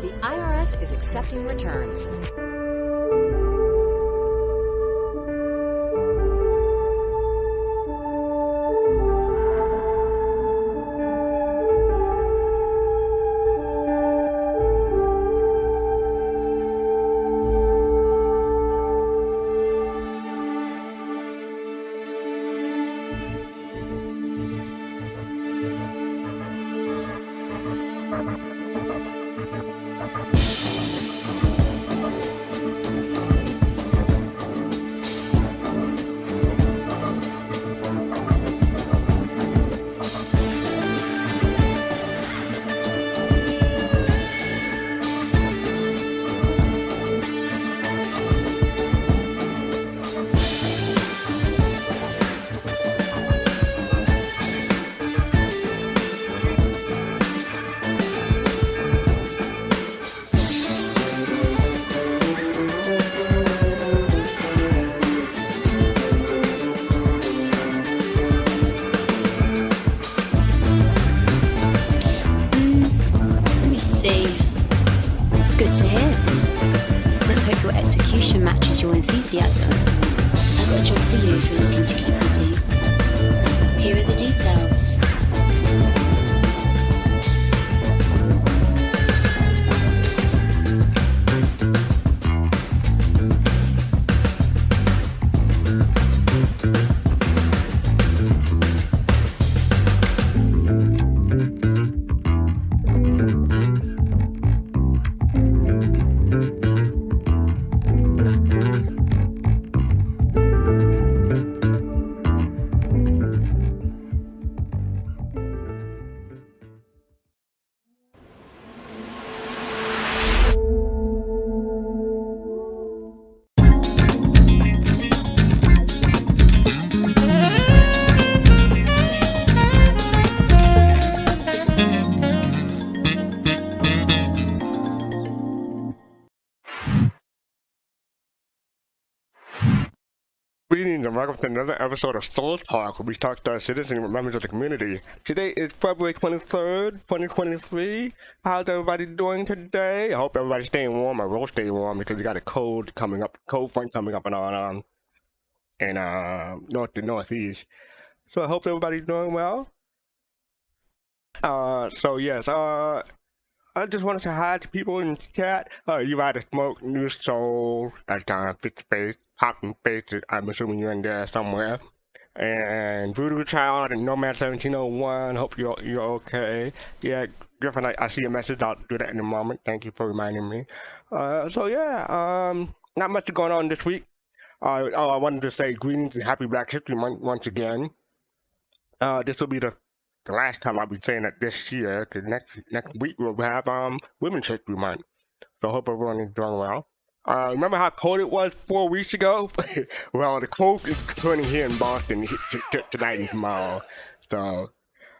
The IRS is accepting returns. Good to hear. Let's hope your execution matches your enthusiasm. I've got a job for you if you're looking to keep busy. Here are the details. Greetings and welcome to another episode of Soul Talk, where we talk to our citizens and members of the community. Today is February 23rd, 2023. How's everybody doing today? I hope everybody's staying warm. I will stay warm because we got a cold front coming up in north to northeast. So I hope everybody's doing well. I just want to say hi to people in the chat. You had a smoke, new soul, Fit Space, Popping Faces. I'm assuming you're in there somewhere. And Voodoo Child and Nomad 1701. Hope you're okay. Yeah, Griffin, I see your message. I'll do that in a moment. Thank you for reminding me. Not much going on this week. I wanted to say greetings and happy Black History Month once again. This will be the last time I'll be saying that this year, because next week we'll have Women's History Month. So I hope everyone is doing well. Remember how cold it was 4 weeks ago? Well, the cold is turning here in Boston tonight and tomorrow. So,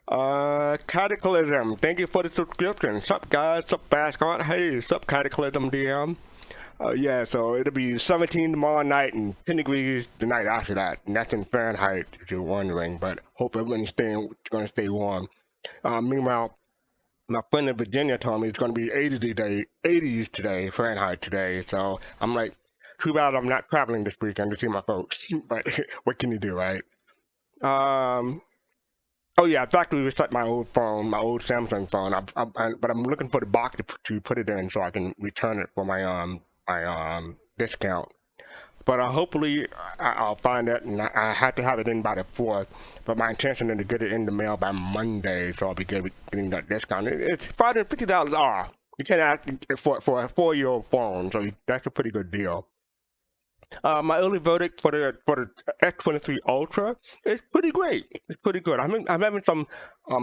Cataclysm, thank you for the subscription. Sup guys, sup fastcart, hey, sup Cataclysm DM. So it'll be 17 tomorrow night and 10 degrees the night after that. And that's in Fahrenheit, if you're wondering, but hope everyone's gonna stay warm. Meanwhile, my friend in Virginia told me it's gonna be 80s today, Fahrenheit today. So I'm like, too bad I'm not traveling this weekend to see my folks. But what can you do, right? Oh yeah, I've actually reset my old phone, my old Samsung phone. But I'm looking for the box to put it in so I can return it for my discount. But hopefully I'll find it, and I have to have it in by the 4th. But my intention is to get it in the mail by Monday, so I'll be getting that discount. It's $550 off. You can ask for a 4-year-old phone, so that's a pretty good deal. My early verdict for the S23 Ultra is pretty great. It's pretty good. I'm having some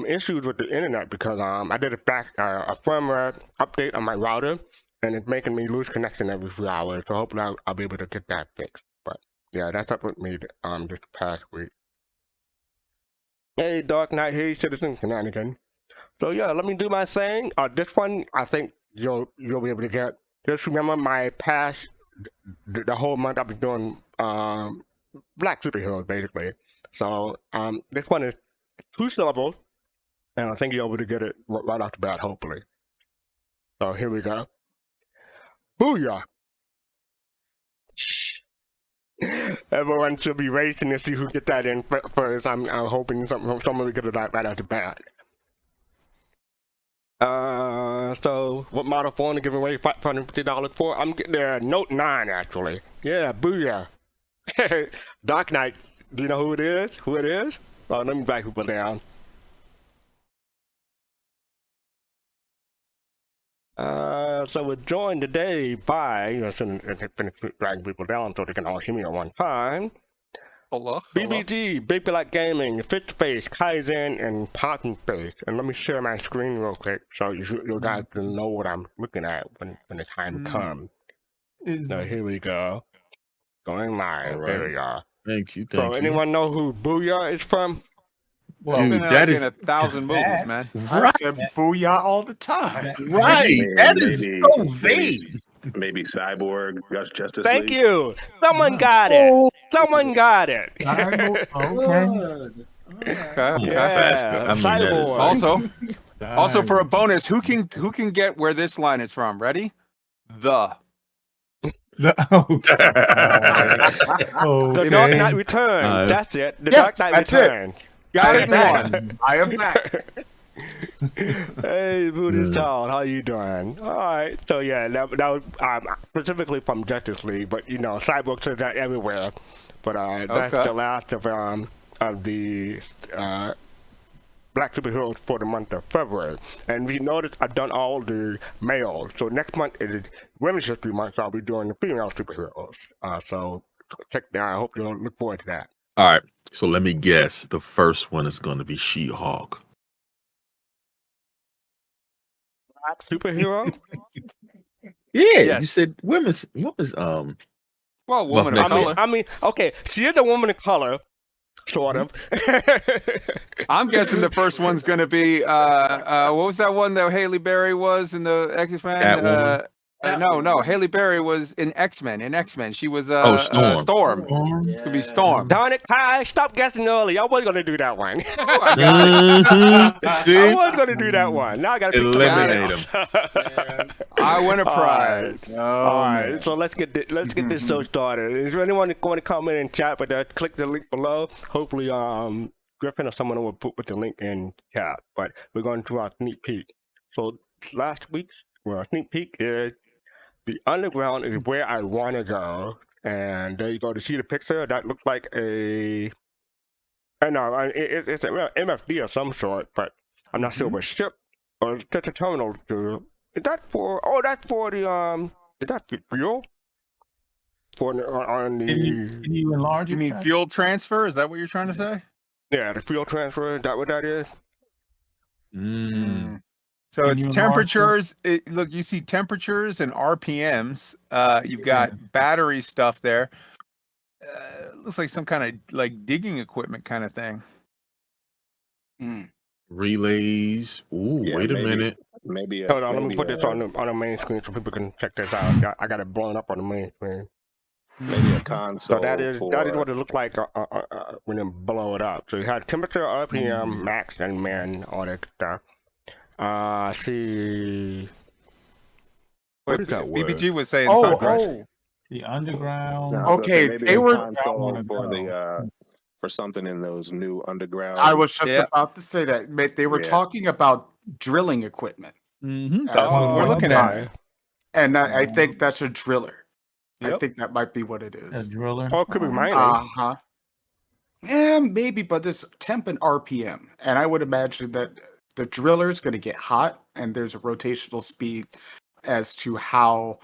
issues with the internet because I did a firmware update on my router, and it's making me lose connection every few hours. So hopefully I'll be able to get that fixed. But yeah, that's up with me this past week. Hey Dark Knight, hey Citizen Shenanigan. So yeah, let me do my thing. This one I think you'll be able to get. Just remember my past. The whole month I've been doing black superheroes basically. So this one is 2 syllables, and I think you'll be able to get it right off the bat, hopefully. So here we go. Booyah! Everyone should be racing to see who gets that in first. I'm hoping someone will get it right out the bat. So what model phone to give away $550 for? I'm getting a Note 9 actually. Yeah, booyah. Dark Knight. Do you know who it is? Who it is? Oh, let me back people down. So we're joined today by, dragging people down so they can all hear me at one time. Hello. BBG, Baby Like Gaming, Fit Space, Kaizen, and Poppin Space. And let me share my screen real quick so you guys can know what I'm looking at when the time comes. So here we go. Going live. Right. There we go. Thank you. So anyone know who Booyah is from? Well, dude, that is in 1,000 movies, man. Right. I said booyah all the time. Right. That is so vague. Maybe Cyborg, Justice League. Thank you. Someone got it. Someone got it. Okay. Yeah. Cyborg. Also for a bonus, who can get where this line is from? Ready? The Dark Knight Returns. That's it. The Dark Knight Returns. Got it one. I am back. Hey, Booty Child, how you doing? All right. So yeah, that was specifically from Justice League, but you know, Cyborg says that everywhere. But that's the last of the Black superheroes for the month of February. And if you notice, I've done all the males. So next month is Women's History Month, so I'll be doing the female superheroes. So check that. I hope you'll look forward to that. All right. So let me guess. The first one is going to be She-Hulk. Black superhero? You said women's well, woman of color. I mean, okay, she is a woman of color, sort of. I'm guessing the first one's gonna be what was that one that Halle Berry was in the X-Men? No, Halle Berry was in X-Men. She was Storm. It's gonna be Storm. Darn it, Kai, stop guessing early. I was gonna do that one. I was gonna do that one. Now I gotta eliminate him. I win a prize. All right, so let's get this show started. Is there anyone going to comment in chat? But click the link below. Hopefully, Griffin or someone will put the link in chat. But we're going to our sneak peek. So last week's sneak peek is the underground is where I want to go, and there you go to see the picture. That looks like it's an MFD of some sort, but I'm not sure what ship or just a terminal to. Is that for? Oh, that's for the Is that fuel? For on the. Can you enlarge? You mean fuel transfer? Is that what you're trying to say? Yeah, the fuel transfer. Is that what that is? So it's temperatures. Look, you see temperatures and RPMs. You've got battery stuff there. Looks like some kind of like digging equipment kind of thing. Relays. Ooh, Yeah, wait a minute. Maybe. Hold on, let me put this on the main screen so people can check this out. I got it blown up on the main screen. Maybe a console. So that is what it looked like when you blow it up. So you had temperature, RPM, max, and min, all that stuff. See. What is that word? BBG was saying the underground. Okay, they were for something in those new underground. I was just about to say that they were talking about drilling equipment. That's what we're looking at, and I think that's a driller. I think that might be what it is. A driller. Oh, it could be mining. Yeah, maybe, but this temp and RPM, and I would imagine that the driller is going to get hot, and there's a rotational speed as to how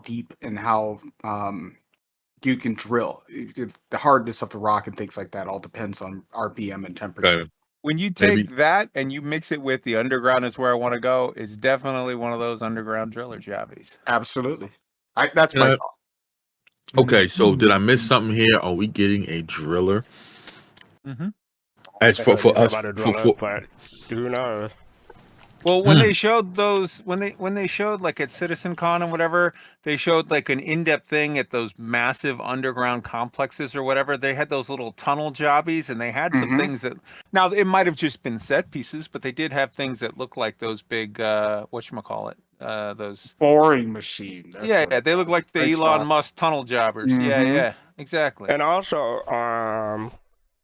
deep and how you can drill. The hardness of the rock and things like that all depends on RPM and temperature. Okay. When you take that and you mix it with the underground is where I want to go, it's definitely one of those underground driller jobbies. Absolutely. That's my thought. Okay, so did I miss something here? Are we getting a driller? As for us, but who knows? Well, when they showed those, when they showed like at CitizenCon and whatever, they showed like an in-depth thing at those massive underground complexes or whatever. They had those little tunnel jobbies, and they had some things that now it might have just been set pieces, but they did have things that look like those big whatchamacallit, those boring machine. That's yeah, what they look like the Great Elon spot. Musk tunnel jobbers. Yeah, exactly. And also,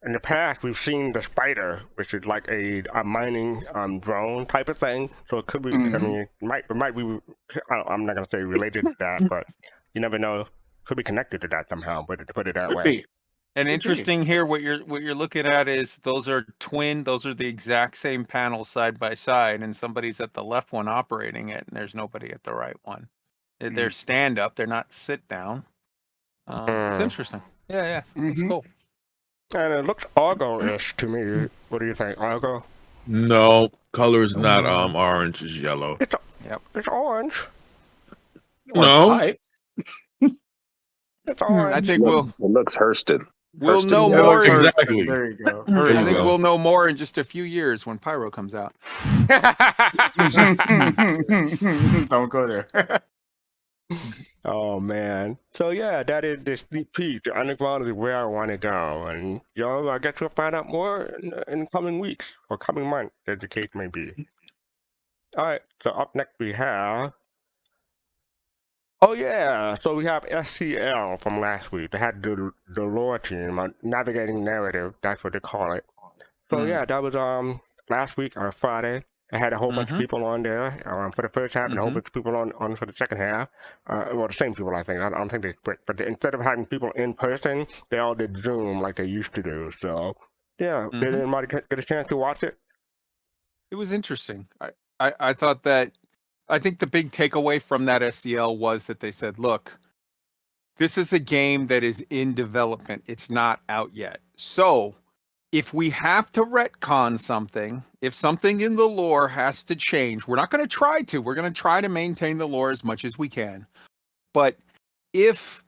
in the past, we've seen the Spider, which is like a mining drone type of thing. So it could be, I mean, it might be, I'm not going to say related to that, but you never know. Could be connected to that somehow, but to put it that way. And interesting here, what you're looking at is those are the exact same panels side by side, and somebody's at the left one operating it, and there's nobody at the right one. They're stand up, they're not sit down. It's interesting. Yeah, it's cool. And it looks Argo-ish to me. What do you think, Argo? No, color is not orange, it's yellow. It's orange. No. It's orange. I think it looks Hursted. We'll know more. Exactly. There you go. I think we'll know more in just a few years when Pyro comes out. Don't go there. Oh man. So yeah, that is the sneak peek. The underground is where I want to go, and I guess we'll find out more in the coming weeks or coming months, as the case may be. All right. So up next we have. Oh yeah. So we have SCL from last week. They had the lore team, navigating narrative. That's what they call it. So yeah, that was last week or Friday. I had a whole bunch of people on there for the first half and a whole bunch of people on for the second half. Well, the same people, I think. I don't think they split. But instead of having people in person, they all did Zoom like they used to do. So, yeah. Did anybody get a chance to watch it? It was interesting. I thought that, I think the big takeaway from that SCL was that they said, look, this is a game that is in development. It's not out yet. So, if we have to retcon something, if something in the lore has to change, we're not going to try to. We're going to try to maintain the lore as much as we can. But if,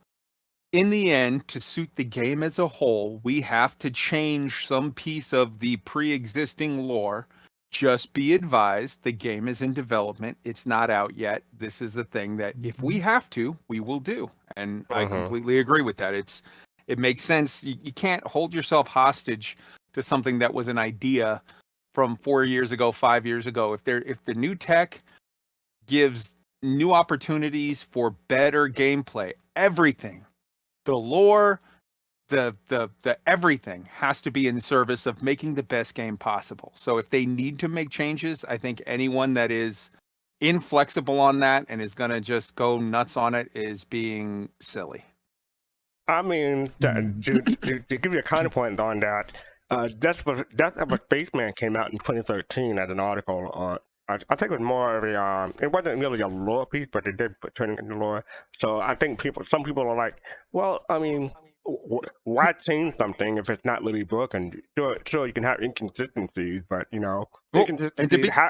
in the end, to suit the game as a whole, we have to change some piece of the pre-existing lore, just be advised, the game is in development. It's not out yet. This is a thing that if we have to, we will do. And I completely agree with that. It makes sense. You can't hold yourself hostage to something that was an idea from 4 years ago, 5 years ago. If the new tech gives new opportunities for better gameplay, everything, the lore, the everything has to be in service of making the best game possible. So if they need to make changes, I think anyone that is inflexible on that and is going to just go nuts on it is being silly. I mean, to give you a counterpoint on that, Death of a Spaceman came out in 2013 as an article. I think it was more of a, it wasn't really a lore piece, but they did turn it into lore. So I think some people are like, well, I mean, why change something if it's not really broken? Sure, you can have inconsistencies, but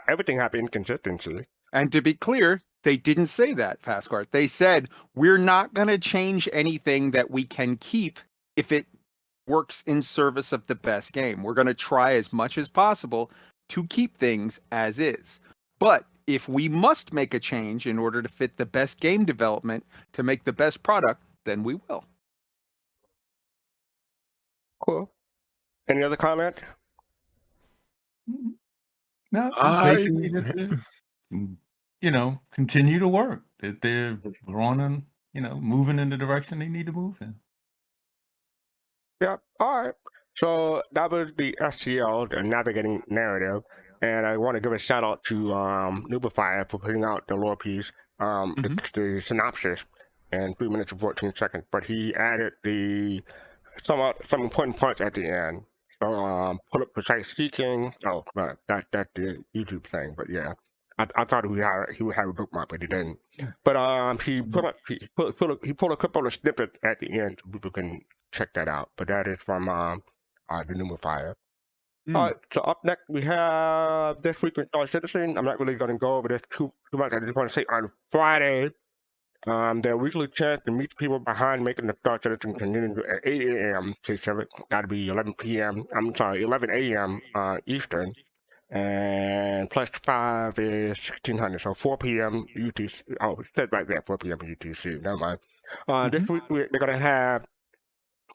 everything have inconsistency. And to be clear, they didn't say that, fastcart. They said, we're not going to change anything that we can keep if it works in service of the best game. We're going to try as much as possible to keep things as is. But if we must make a change in order to fit the best game development to make the best product, then we will. Cool. Any other comment? No, basically just, continue to work. That they're running, moving in the direction they need to move in. Yeah. All right. So that was the SCL, the navigating narrative, and I want to give a shout out to Nubify for putting out the lore piece, the synopsis, in 3 minutes and 14 seconds. But he added some important parts at the end. So pull up precise seeking. Oh, that's the YouTube thing. But yeah, I thought he would have a bookmark, but he didn't. But he pulled a couple of snippets at the end so people can check that out. But that is from the Numifier. All right, so up next we have This Week in Star Citizen. I'm not really going to go over this too much. I just want to say on Friday, their weekly chance to meet people behind making the Star Citizen continue at 8 a.m. Pacific. That'll be 11 p.m. I'm sorry, 11 a.m. Eastern. And plus 5 is 1600. So 4 p.m. UTC. Oh, it said right there, 4 p.m. UTC. Never mind. This week they're going to have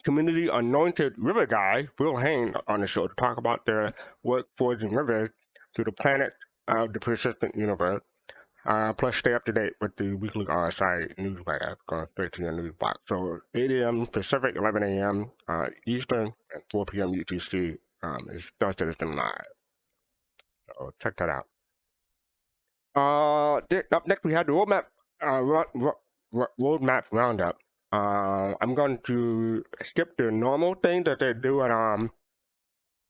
community anointed river guy Will Hain on the show to talk about their work forging rivers through the planet of the persistent universe. Plus, stay up to date with the weekly RSI newsletter going straight to your news box. So 8 a.m. Pacific, 11 a.m. Eastern, and 4 p.m. UTC is Thursday live. So check that out. Up next, we have the roadmap roundup. I'm going to skip the normal thing that they do on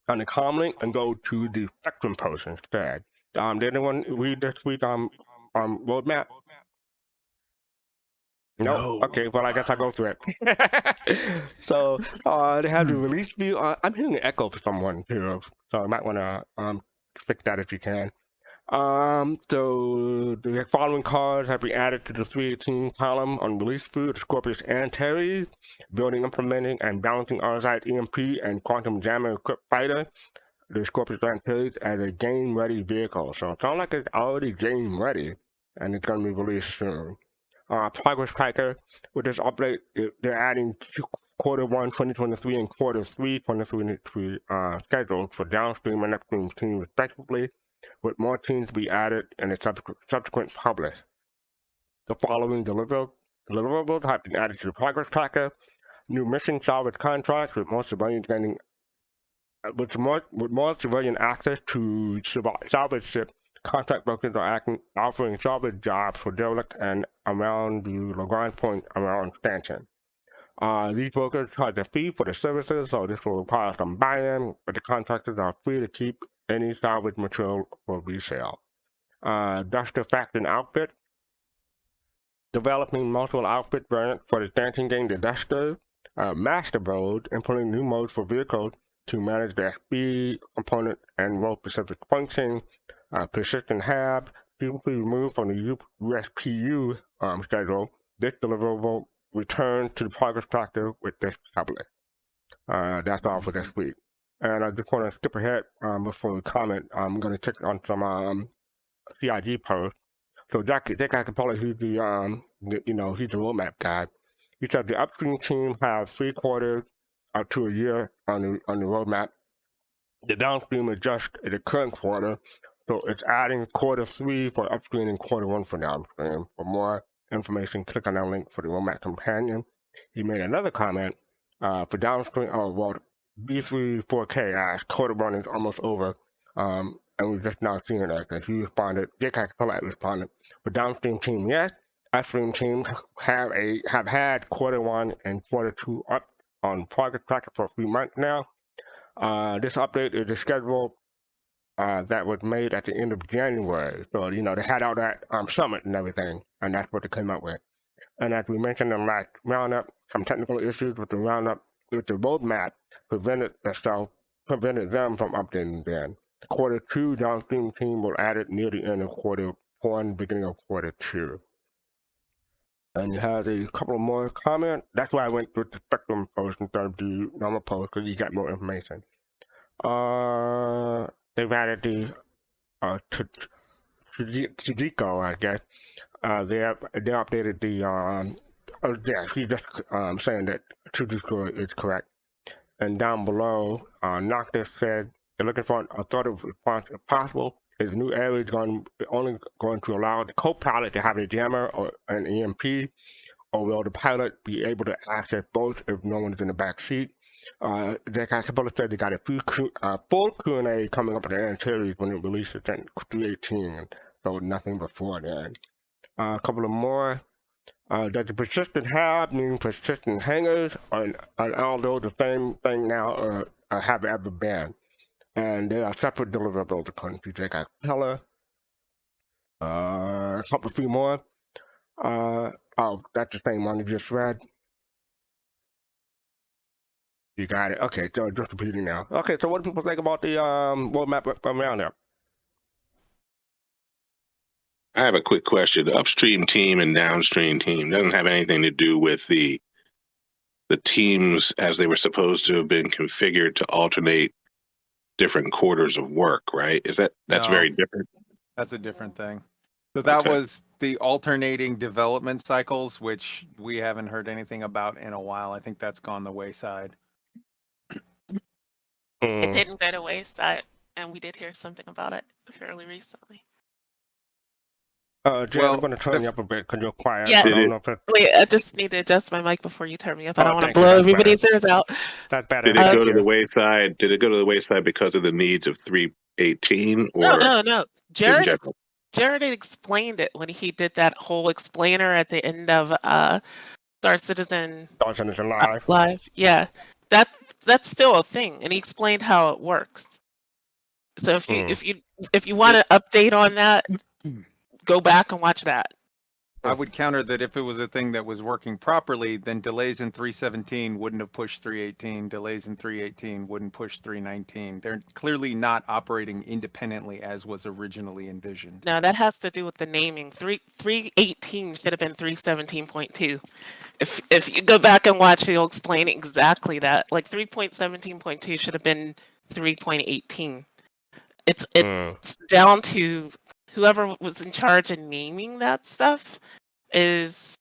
the comlink and go to the Spectrum post instead. Did anyone read this week roadmap? No. Okay, well, I guess I'll go through it. So they have the release view. I'm hearing an echo for someone here, so I might want to fix that if you can. So the following cards have been added to the 318 column on release view: the Scorpius Antares, building, implementing, and balancing RSI EMP and quantum jammer equipped fighter. The Scorpius Antares as a game-ready vehicle. So it sounds like it's already game-ready, and it's going to be released soon. Progress tracker. With this update, they're adding Q1 2023 and Q3 2023 schedules for downstream and upstream teams respectively, with more teams to be added in the subsequent publish. The following deliverables have been added to the progress tracker: new mission salvage contracts with more civilians getting with more civilian access to salvage ship. Contract brokers are offering salvage jobs for derelict and around the Lagrange point around Stanton. These brokers charge a fee for the services, so this will require some buy-in, but the contractors are free to keep any salvage material for resale. Duster Faction Outfit. Developing multiple outfit variants for the Stanton game, the Duster Master Mode, implementing new modes for vehicles to manage their speed, component, and role-specific function. Persistent Hab, previously removed from the USPU schedule. This deliverable returned to the progress tracker with this public. That's all for this week. And I just want to skip ahead before we comment. I'm going to check on some CIG posts. So Jack Capella, he's the he's the roadmap guy. He said the upstream team has 3 quarters to a year on the roadmap. The downstream is just the current quarter, so it's adding Q3 for upstream and Q1 for downstream. For more information, click on that link for the roadmap companion. He made another comment for downstream. B3 4K as Coramor is almost over, and we're just now seeing that because he responded. Jake Capella responded. For downstream team, yes. Upstream teams have had Q1 and Q2 up on progress tracker for 3 months now. This update is the schedule that was made at the end of January. So, they had all that summit and everything, and that's what they came up with. And as we mentioned in the last roundup, some technical issues with the roadmap prevented them from updating then. The Q2 downstream team was added near the end of Q1, beginning of Q2. And you had a couple of more comments. That's why I went with the Spectrum post instead of the normal post, because you got more information. They've added the Tsujico, I guess. They updated the he's just saying that Tsujico is correct. And down below, Noctis said they're looking for an authoritative response if possible. Is new area is only going to allow the co-pilot to have a jammer or an EMP, or will the pilot be able to access both if no one is in the back seat? Jack Capella said they got a full Q&A coming up at the end series when it releases in 318, so nothing before then. A couple of more. Does the persistent have mean persistent hangers, and although the same thing now have ever been? And they are separate deliverables according to Jake Capella. A few more. That's the same one you just read. You got it. Okay, so just repeating now. Okay, so what do people think about the roadmap roundup? I have a quick question. The upstream team and downstream team doesn't have anything to do with the teams as they were supposed to have been configured to alternate different quarters of work, right? That's No. very different? That's a different thing. So that Okay. was the alternating development cycles, which we haven't heard anything about in a while. I think that's gone the wayside. It didn't go to wayside, and we did hear something about it fairly recently. Jared, Well, I'm going to turn you up a bit because you're quiet. Yeah. I don't know if it, Wait, I just need to adjust my mic before you turn me up. I Oh, don't want to thank you. blow That's everybody's ears out. that's better. Did it Thank go to the you. wayside? Did it go to the wayside because of the needs of 318 or No. in Jared general? had explained it when he did that whole explainer at the end of Star Citizen Star Citizen Live. Live. Yeah, that's still a thing, and he explained how it works. So if you want to update on that, go back and watch that. I would counter that if it was a thing that was working properly, then delays in 317 wouldn't have pushed 318. Delays in 318 wouldn't push 319. They're clearly not operating independently as was originally envisioned. No, that has to do with the naming. 318 should have been 317.2. If you go back and watch, he'll explain exactly that. Like 3.17.2 should have been 3.18. It's down to whoever was in charge of naming that stuff is,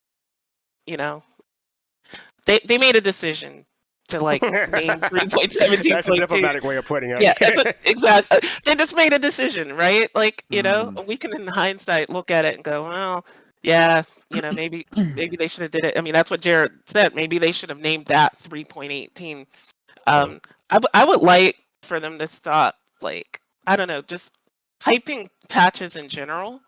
they made a decision to like name 3.17.2. That's a diplomatic way of putting it. Yeah, exactly. They just made a decision, right? Like, we can in hindsight look at it and go, well, yeah, maybe they should have did it. I mean, that's what Jared said. Maybe they should have named that 3.18. I would like for them to stop, like, I don't know, just hyping patches in general.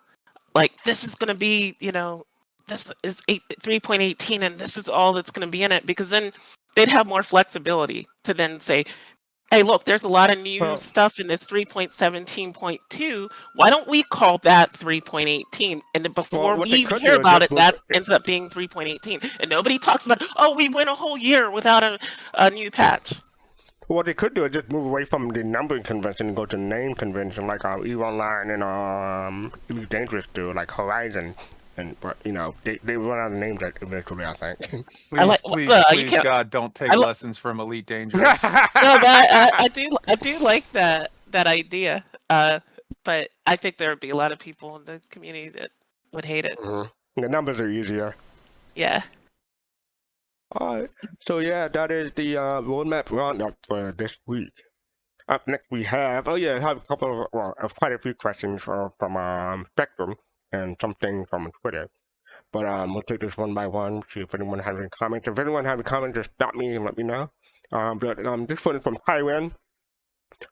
Like, this is going to be, this is 3.18 and this is all that's going to be in it, because then they'd have more flexibility to then say, hey, look, there's a lot of new stuff in this 3.17.2. Why don't we call that 3.18? And then before we even hear about it, that ends up being 3.18. And nobody talks about, oh, we went a whole year without a new patch. What they could do is just move away from the numbering convention and go to name convention, like EVE Online and Elite Dangerous do, like Horizon. But they run out of names eventually, I think. Please, God, don't take lessons from Elite Dangerous. No, but I do like that idea. But I think there would be a lot of people in the community that would hate it. The numbers are easier. Yeah. All right. So yeah, that is the roadmap roundup for this week. Up next we have I have a couple of quite a few questions from Spectrum and something from Twitter. But we'll take this one by one, see if anyone has any comments. If anyone has any comments, just stop me and let me know. But this one is from Tyron.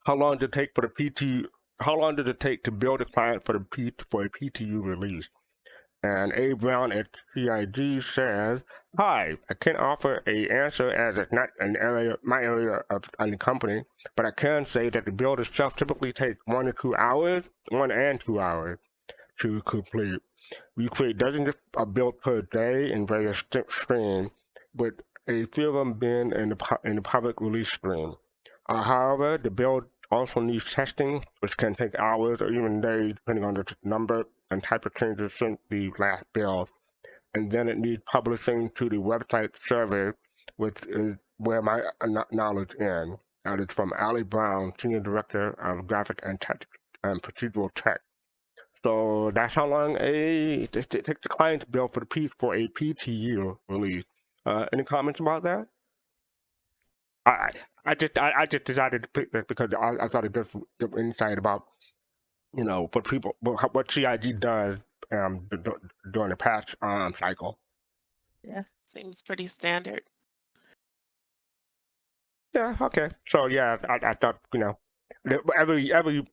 How long did it take for the PT? How long did it take to build a client for a PTU release? And A Brown at CIG says, "Hi, I can't offer a answer as it's not my area of the company, but I can say that the build itself typically takes 1 and 2 hours to complete. We create dozens of builds per day in various streams, with a few of them being in the public release stream. However, the build also needs testing, which can take hours or even days, depending on the number and type of changes since the last build. And then it needs publishing to the website server, which is where my knowledge ends. That is from Ali Brown, Senior Director of Graphic and Procedural Tech. So that's how long it takes the client to build for a PTU release. Any comments about that? I just decided to pick that because I thought it gives insight about what CIG does during the patch cycle. Yeah, seems pretty standard. Yeah. Okay. So yeah, I thought every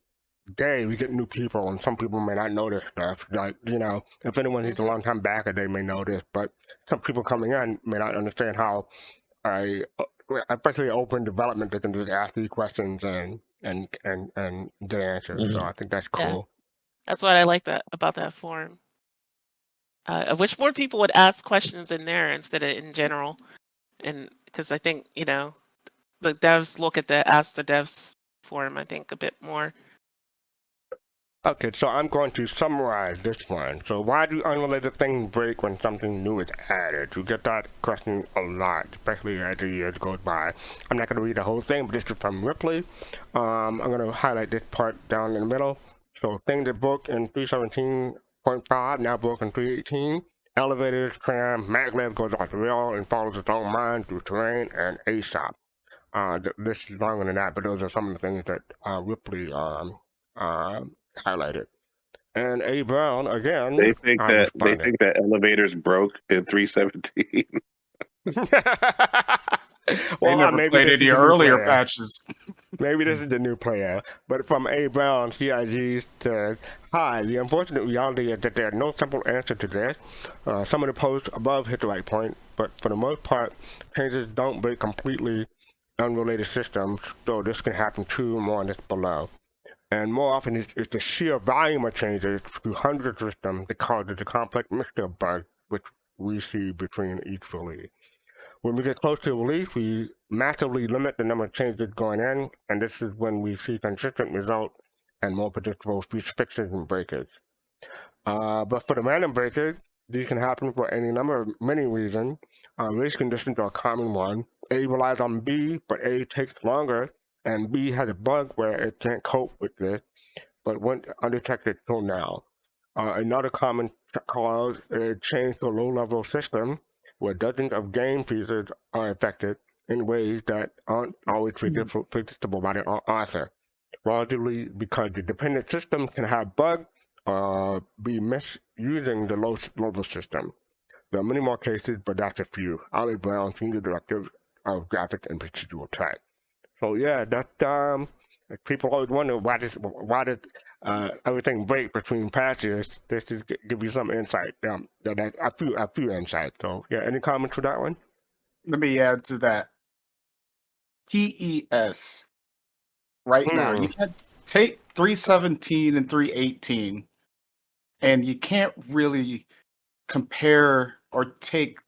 day we get new people, and some people may not know this stuff. Like if anyone who's a long time backer, they may know this, but some people coming in may not understand how especially open development, they can just ask these questions and get answers. So I think that's cool. Yeah. That's what I like about that forum. I wish more people would ask questions in there instead of in general, and because I think the devs look at the Ask the Devs forum, I think, a bit more. Okay, so I'm going to summarize this one. So why do unrelated things break when something new is added? You get that question a lot, especially as the years goes by. I'm not going to read the whole thing, but this is from Ripley. I'm going to highlight this part down in the middle. So things that broke in 317.5 now broke in 318. Elevators, tram, maglev goes off the rail and follows its own line through terrain and ASAP. This is longer than that, but those are some of the things that Ripley highlighted. And A. Brown again. They think that elevators broke in 317. Well, never maybe played this any is the new earlier player. patches. Maybe this is the new player. But from A. Brown, CIG says, "Hi, the unfortunate reality is that there's no simple answer to this. Some of the posts above hit the right point, but for the most part, changes don't break completely unrelated systems, so this can happen too, more on this below. And more often, it's the sheer volume of changes to hundreds of systems that causes the complex mixture of bugs which we see between each release. When we get close to release, we massively limit the number of changes going in, and this is when we see consistent results and more predictable fixes and breakage. But for the random breakage, these can happen for many reasons. Race conditions are a common one. A relies on B, but A takes longer, and B has a bug where it can't cope with this, but went undetected till now. Another common cause is change to a low-level system where dozens of game pieces are affected in ways that aren't always predictable by the author, largely because the dependent system can have bugs or be misusing the low-level system. There are many more cases, but that's a few. Ali Brown, Senior Director of Graphics and Procedural Tech. So yeah, that people always wonder why does everything break between patches. This is give you some insight. A few insights. So yeah, any comments for that one? Let me add to that. PES right now, you can take 317 and 318, and you can't really compare or take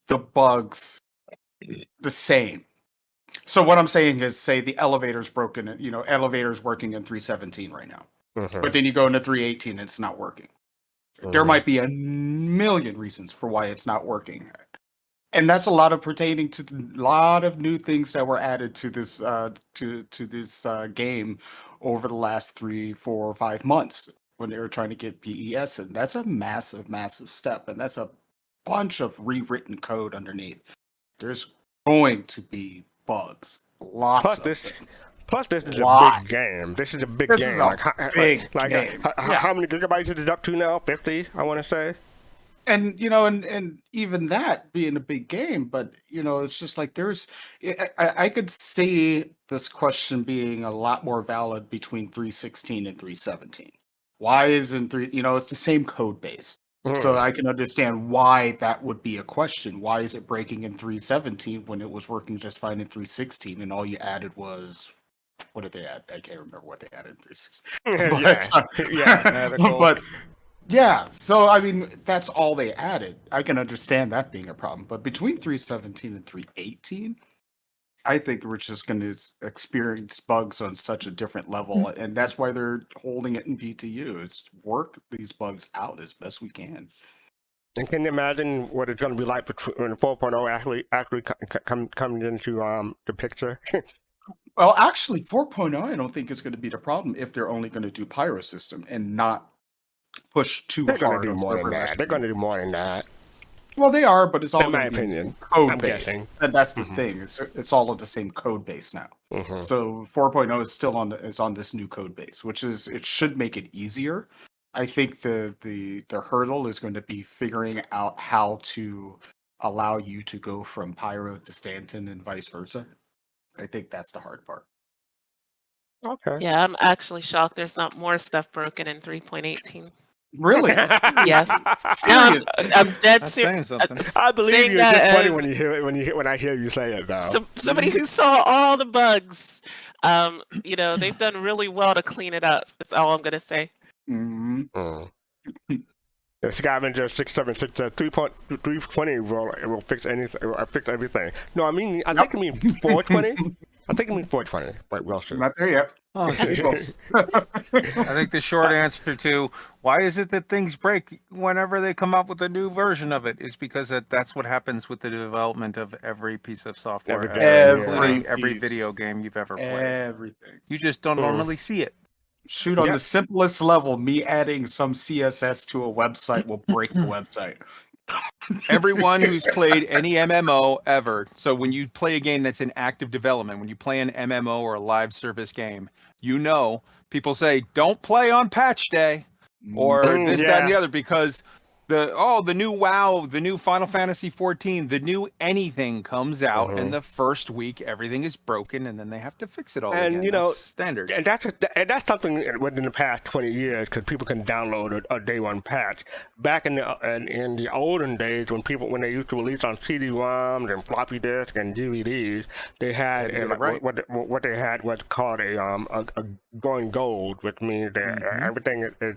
the bugs the same. So what I'm saying is, say the elevator's broken, elevator's working in 317 right now. But then you go into 318 and it's not working. There might be a million reasons for why it's not working. And that's a lot of pertaining to a lot of new things that were added to this game over the last 3, 4, 5 months when they were trying to get PES in. That's a massive, massive step. And that's a bunch of rewritten code underneath. There's going to be bugs. Lots of them. Plus, this is a big game. This is a big game. Is a big game. How many gigabytes is it up to now? 50, I want to say. And and even that being a big game, but it's just like I could see this question being a lot more valid between 316 and 317. Why isn't it's the same code base. So I can understand why that would be a question. Why is it breaking in 317 when it was working just fine in 316 and all you added was, what did they add? I can't remember what they added in 316. But yeah, so I mean, that's all they added. I can understand that being a problem. But between 317 and 318, I think we're just going to experience bugs on such a different level. And that's why they're holding it in PTU. It's work these bugs out as best we can. And can you imagine what it's going to be like when 4.0 actually comes into the picture? Well, actually, 4.0, I don't think is going to be the problem if they're only going to do Pyro system and not push too hard. They're going to do more than that. They're going to do more than that. Well, they are, but it's all in my opinion. Code base, and that's the thing. It's all of the same code base now. So 4.0 is still on this new code base, which it should make it easier. I think the hurdle is going to be figuring out how to allow you to go from Pyro to Stanton and vice versa. I think that's the hard part. Okay. Yeah, I'm actually shocked there's not more stuff broken in 3.18. Really? Yes. Serious. I'm dead serious. I believe you. It's funny when I hear you say it, though. Somebody who saw all the bugs, they've done really well to clean it up. That's all I'm gonna say. The Scavenger 676 320 will fix anything. Fix everything. No, I think you mean 420. I think you mean 420. Right, well, sure. Not there yet. Oh, Jesus. I think the short answer to why is it that things break whenever they come up with a new version of it is because that's what happens with the development of every piece of software, including every video game you've ever played. Everything. You just don't normally see it. Shoot, on the simplest level, me adding some CSS to a website will break the website. Everyone who's played any MMO ever, so when you play a game that's in active development, when you play an MMO or a live service game, you know, people say, don't play on patch day, or this, that, and the other, because the new WoW, the new Final Fantasy 14, the new anything comes out, and the first week everything is broken, and then they have to fix it all again. You know, that's standard. And that's something within the past 20 years, because people can download a day one patch. Back in the olden days, when they used to release on CD-ROMs and floppy disks and DVDs, they had what they had was called a going gold, which means that everything is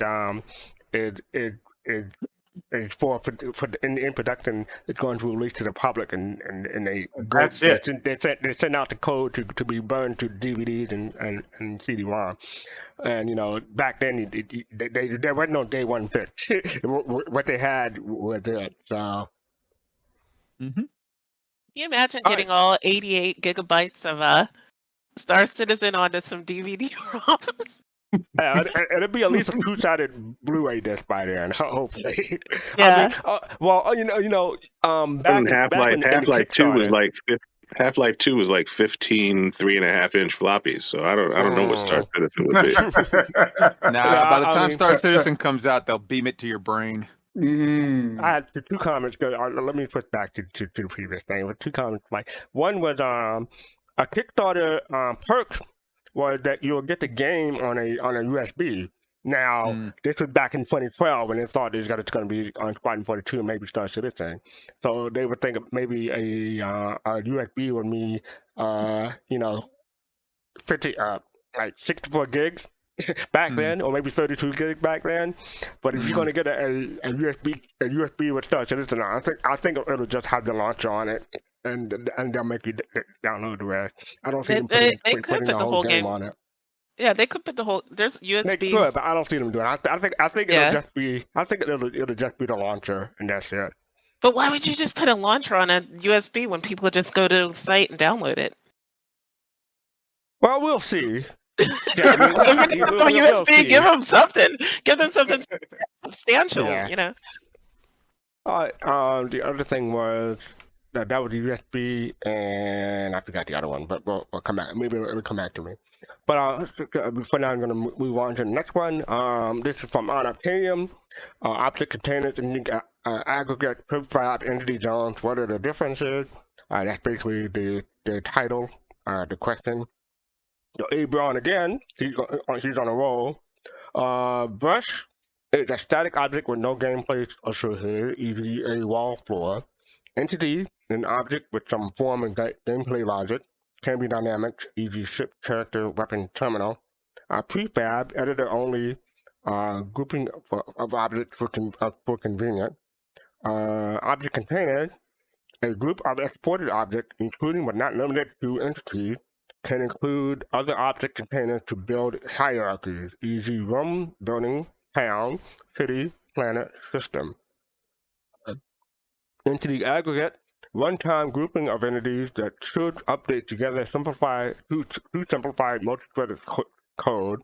for in production, it's going to release to the public, and they send out the code to be burned to DVDs and CD-ROM. And you know, back then there was no day one fix. What they had was it. So. Can you imagine getting all 88 gigabytes of Star Citizen onto some DVD-ROMs? It'll be at least a two-sided Blu-ray disc by then, hopefully. Yeah. Half-Life 2 was like Half-Life 2 was like 15 3.5-inch floppies, so I don't know what Star Citizen would be. By the time Star Citizen comes out, they'll beam it to your brain. I had two comments. Let me put back to the previous thing. With two comments, one was a Kickstarter perk was that you'll get the game on a USB. Now, this was back in 2012 when they thought it's going to be on Squadron 42 and maybe Star Citizen. So they would think maybe a USB would mean 64 gigs back then, or maybe 32 gigs back then. But if you're going to get a USB with Star Citizen, I think it'll just have the launcher on it. And they'll make you download the rest. I don't see them putting the whole game on it. Yeah, they could put the whole. There's USBs. They could, but I don't see them doing it. I think it'll just be. I think it'll just be the launcher, and that's it. But why would you just put a launcher on a USB when people just go to the site and download it? Well, we'll see. USB, give them something. Give them something substantial. You know. The other thing was. That was the USB, and I forgot the other one, but we'll come back. Maybe it'll come back to me. But for now, I'm going to move on to the next one. This is from Cloud Imperium. Object containers and aggregate prefab entity zones. What are the differences? That's basically the title, the question. So A. Brown again, he's on a roll. Brush is a static object with no gameplay associated, e.g. a wall floor. Entity, an object with some form and gameplay logic, can be dynamic, e.g. ship, character, weapon, terminal. Prefab, editor-only grouping of objects for convenience. Object container, a group of exported objects, including but not limited to entities, can include other object containers to build hierarchies, e.g. room, building, town, city, planet, system. Entity aggregate, one-time grouping of entities that should update together through simplified multi-threaded code,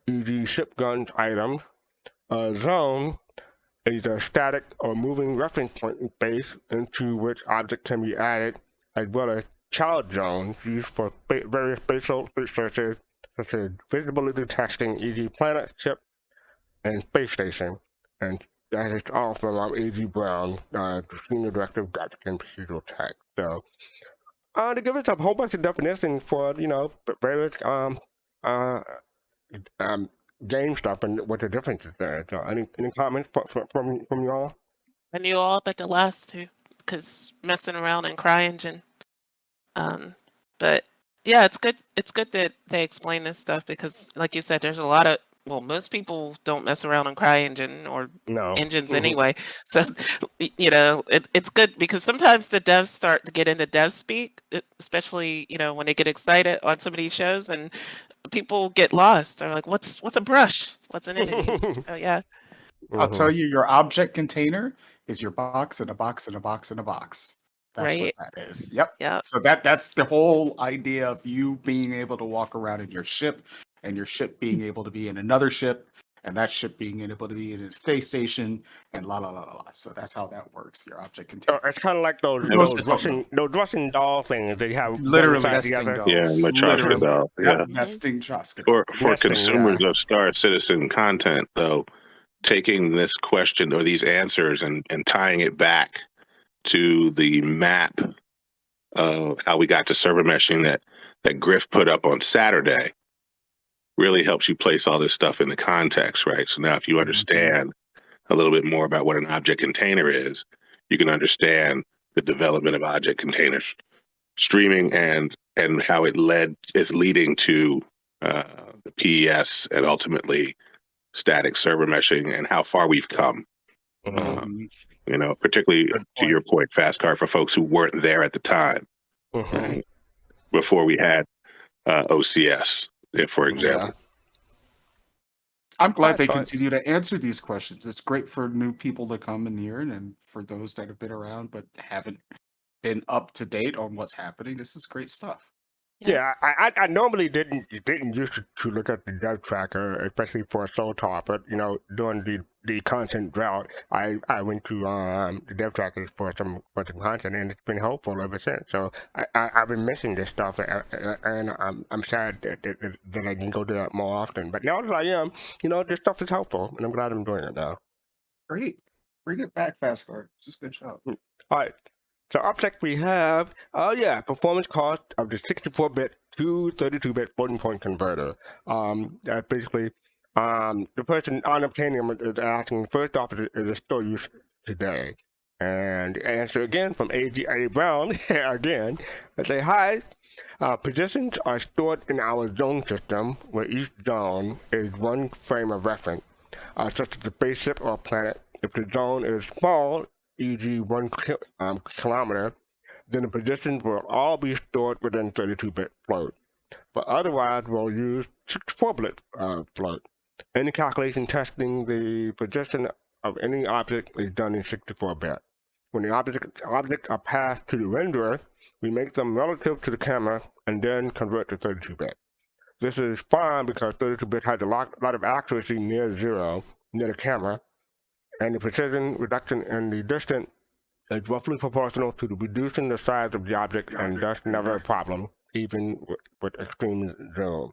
e.g. ship guns items. Zone is a static or moving reference point space into which object can be added, as well as child zones used for various spatial searches, such as visibility testing, e.g. planet, ship, and space station. And that is all from A.G. Brown, the Senior Director of Graphic and Procedural Tech. So, to give us a whole bunch of definitions for, various game stuff and what the difference is there. So, any comments from you all? I knew all but the last two, because messing around in CryEngine. But yeah, it's good. It's good that they explain this stuff because, like you said, there's a lot of. Well, most people don't mess around on CryEngine or engines anyway. So, it's good because sometimes the devs start to get into dev speak, especially, when they get excited on some of these shows. And people get lost. They're like, what's a brush? What's an entity? Oh yeah. I'll tell you, your object container is your box in a box in a box in a box. That's Right. what that is. Yep. Yeah. So that's the whole idea of you being able to walk around in your ship, and your ship being able to be in another ship, and that ship being able to be in a space station, and la la la la. So that's how that works. Your object container. It's kind of like those Russian doll things they have Literally one inside nesting the other. dolls. Yeah, Matryoshka doll. Yeah. Nesting Chaska. For Nesting, consumers yeah. of Star Citizen content, though, taking this question or these answers and tying it back to the map of how we got to server meshing that Griff put up on Saturday really helps you place all this stuff in the context, right? So now if you understand a little bit more about what an object container is, you can understand the development of object containers streaming and how is leading to the PES and ultimately static server meshing and how far we've come. Particularly to your point, fastcart, for folks who weren't there at the time, right? Before we had OCS, for example. Yeah. I'm glad they continue to answer these questions. It's great for new people to come in here, and for those that have been around but haven't been up to date on what's happening. This is great stuff. Yeah, I normally didn't used to look at the dev tracker, especially for Soul Talk, but during the content drought, I went to the dev tracker for some content, and it's been helpful ever since. So I've been missing this stuff, and I'm sad that I didn't go do that more often. But now that I am, this stuff is helpful, and I'm glad I'm doing it now. Great, bring it back, fastcart. Just good job. All right. So up next we have, performance cost of the 64-bit to 32-bit floating point converter. That's basically, the person on Obtainium is asking, first off, is it still used today? And the answer again from A.G.A. Brown, again, they say, hi, positions are stored in our zone system, where each zone is one frame of reference, such as a spaceship or planet. If the zone is small, e.g. 1 kilometer, then the positions will all be stored within 32-bit float. But otherwise, we'll use 64-bit float. Any calculation testing the position of any object is done in 64-bit. When the objects are passed to the renderer, we make them relative to the camera and then convert to 32-bit. This is fine because 32-bit has a lot of accuracy near zero, near the camera, and the precision reduction in the distance is roughly proportional to the reducing the size of the object, and thus never a problem, even with extreme zoom.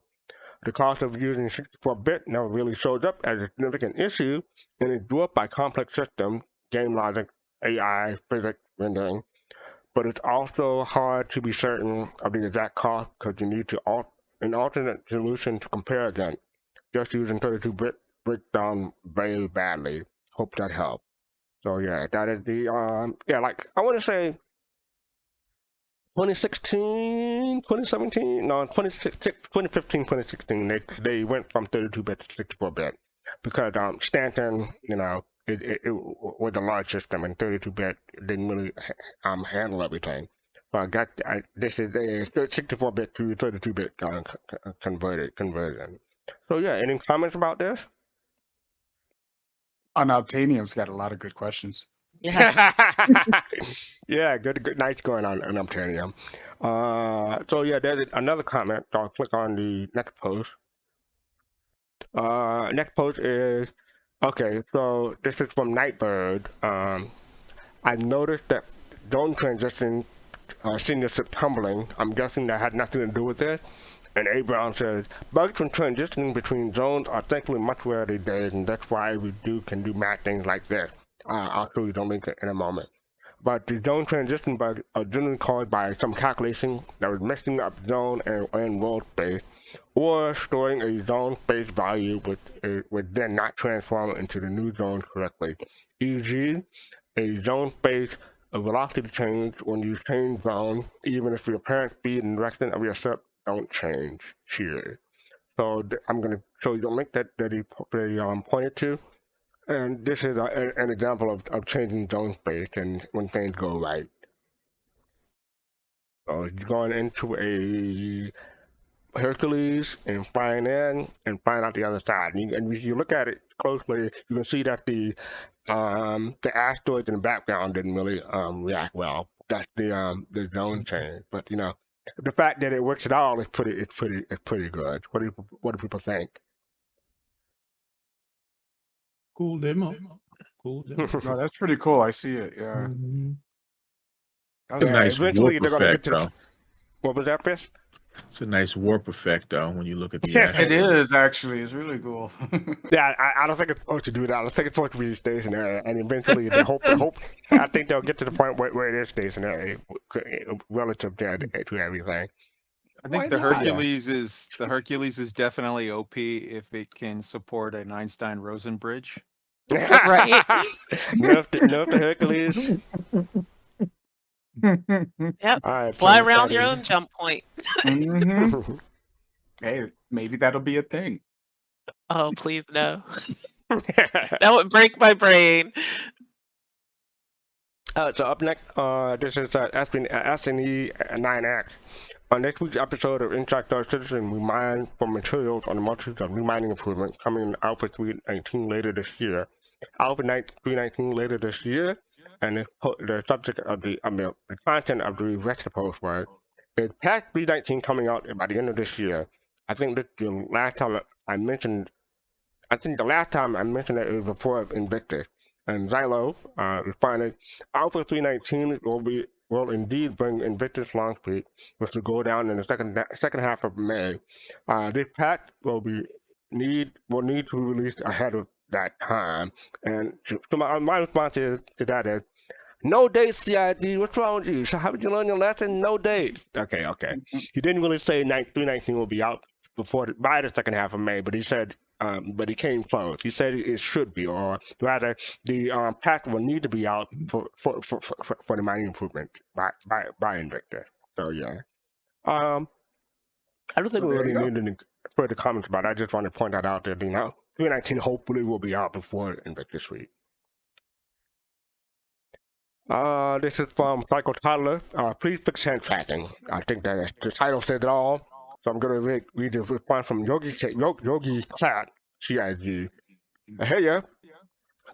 The cost of using 64-bit never really shows up as a significant issue, and is dwarfed by complex systems, game logic, AI, physics, rendering. But it's also hard to be certain of the exact cost because you need an alternate solution to compare against. Just using 32-bit breaks down very badly. Hope that helped. So yeah, that is the I want to say 2016, 2017, no, 2015, 2016, they went from 32-bit to 64-bit because Stanton, it was a large system, and 32-bit didn't really handle everything. So this is a 64-bit to 32-bit conversion. So yeah, any comments about this? Unobtainium's got a lot of good questions. Yeah, yeah, good. Nice going on Unobtainium. So yeah, there's another comment. So I'll click on the next post. Next post is okay. So this is from Nightbird. I noticed that zone transition senior ship tumbling. I'm guessing that had nothing to do with it. And A. Brown says, bugs when transitioning between zones are thankfully much rarer these days, and that's why we can do mad things like this. I'll show you the link in a moment. But the zone transition bugs are generally caused by some calculation that was messing up zone and world space, or storing a zone space value which would then not transform into the new zone correctly. E.g., a zone space velocity change when you change zone, even if the apparent speed and direction of your ship don't change here. So I'm going to show you the link that he pointed to, and this is an example of changing zone space and when things go right. So you're going into Hercules and flying in and flying out the other side. And if you look at it closely, you can see that the asteroids in the background didn't really react well. That's the zone change. But the fact that it works at all is pretty good. What do people think? Cool demo. Cool demo. No, that's pretty cool. I see it. Yeah. It's a nice eventually warp they're gonna effect, get to though. What was that, Fish? It's a nice warp effect, though, when you look at the It asteroid. is actually. It's really cool. Yeah, I don't think it's supposed to do that. I think it's supposed to be stationary, and eventually they hope. I think they'll get to the point where it is stationary relative to everything. I think Why the not? Hercules is definitely OP if it can support an Einstein-Rosen bridge. Right. Nerf the Hercules. Yep. All right, Fly so around that your is- own jump point. Mhm. Hey, maybe that'll be a thing. Oh, please no. That would break my brain. So up next, this is SNE 9X. On next week's episode of Inside Star Citizen, we mine for materials on the multitude of new mining improvements coming in Alpha 319 later this year. Alpha 319 later this year, and the subject of the content of the rest of the post was, is Patch 319 coming out by the end of this year? I think this the last time I mentioned that it was before Invictus. And Xylo responded, Alpha 319 will indeed bring Invictus launch peak, which will go down in the second half of May. This patch will need to be released ahead of that time. And so my response to that is, no date, CID. What's wrong with you? So haven't you learned your lesson? No date. Okay. He didn't really say 319 will be out by the second half of May, but he said. But he came close. He said it should be, or rather, the patch will need to be out for the mining improvement by Invictus. So yeah, I don't think we really need any further comments about it. I just want to point that out that 319 hopefully will be out before Invictus week. This is from Psycho Toddler. Please fix hand tracking. I think that the title says it all. So I'm going to read the response from Yogi Clat, CIG. Hey, yeah.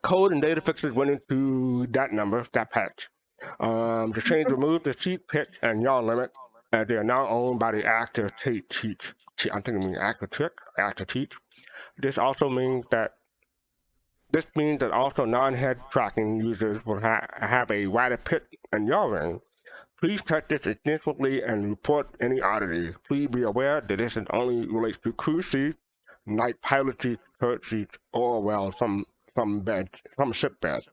Code and data fixes went into that patch. The change removed the cheat pitch and yaw limit, and they are now owned by the active teach. I think it means active teach. This means that also non-head tracking users will have a wider pitch and yaw ring. Please check this extensively and report any oddities. Please be aware that this only relates to crew seats, night pilot seats, third seats, or some ship beds.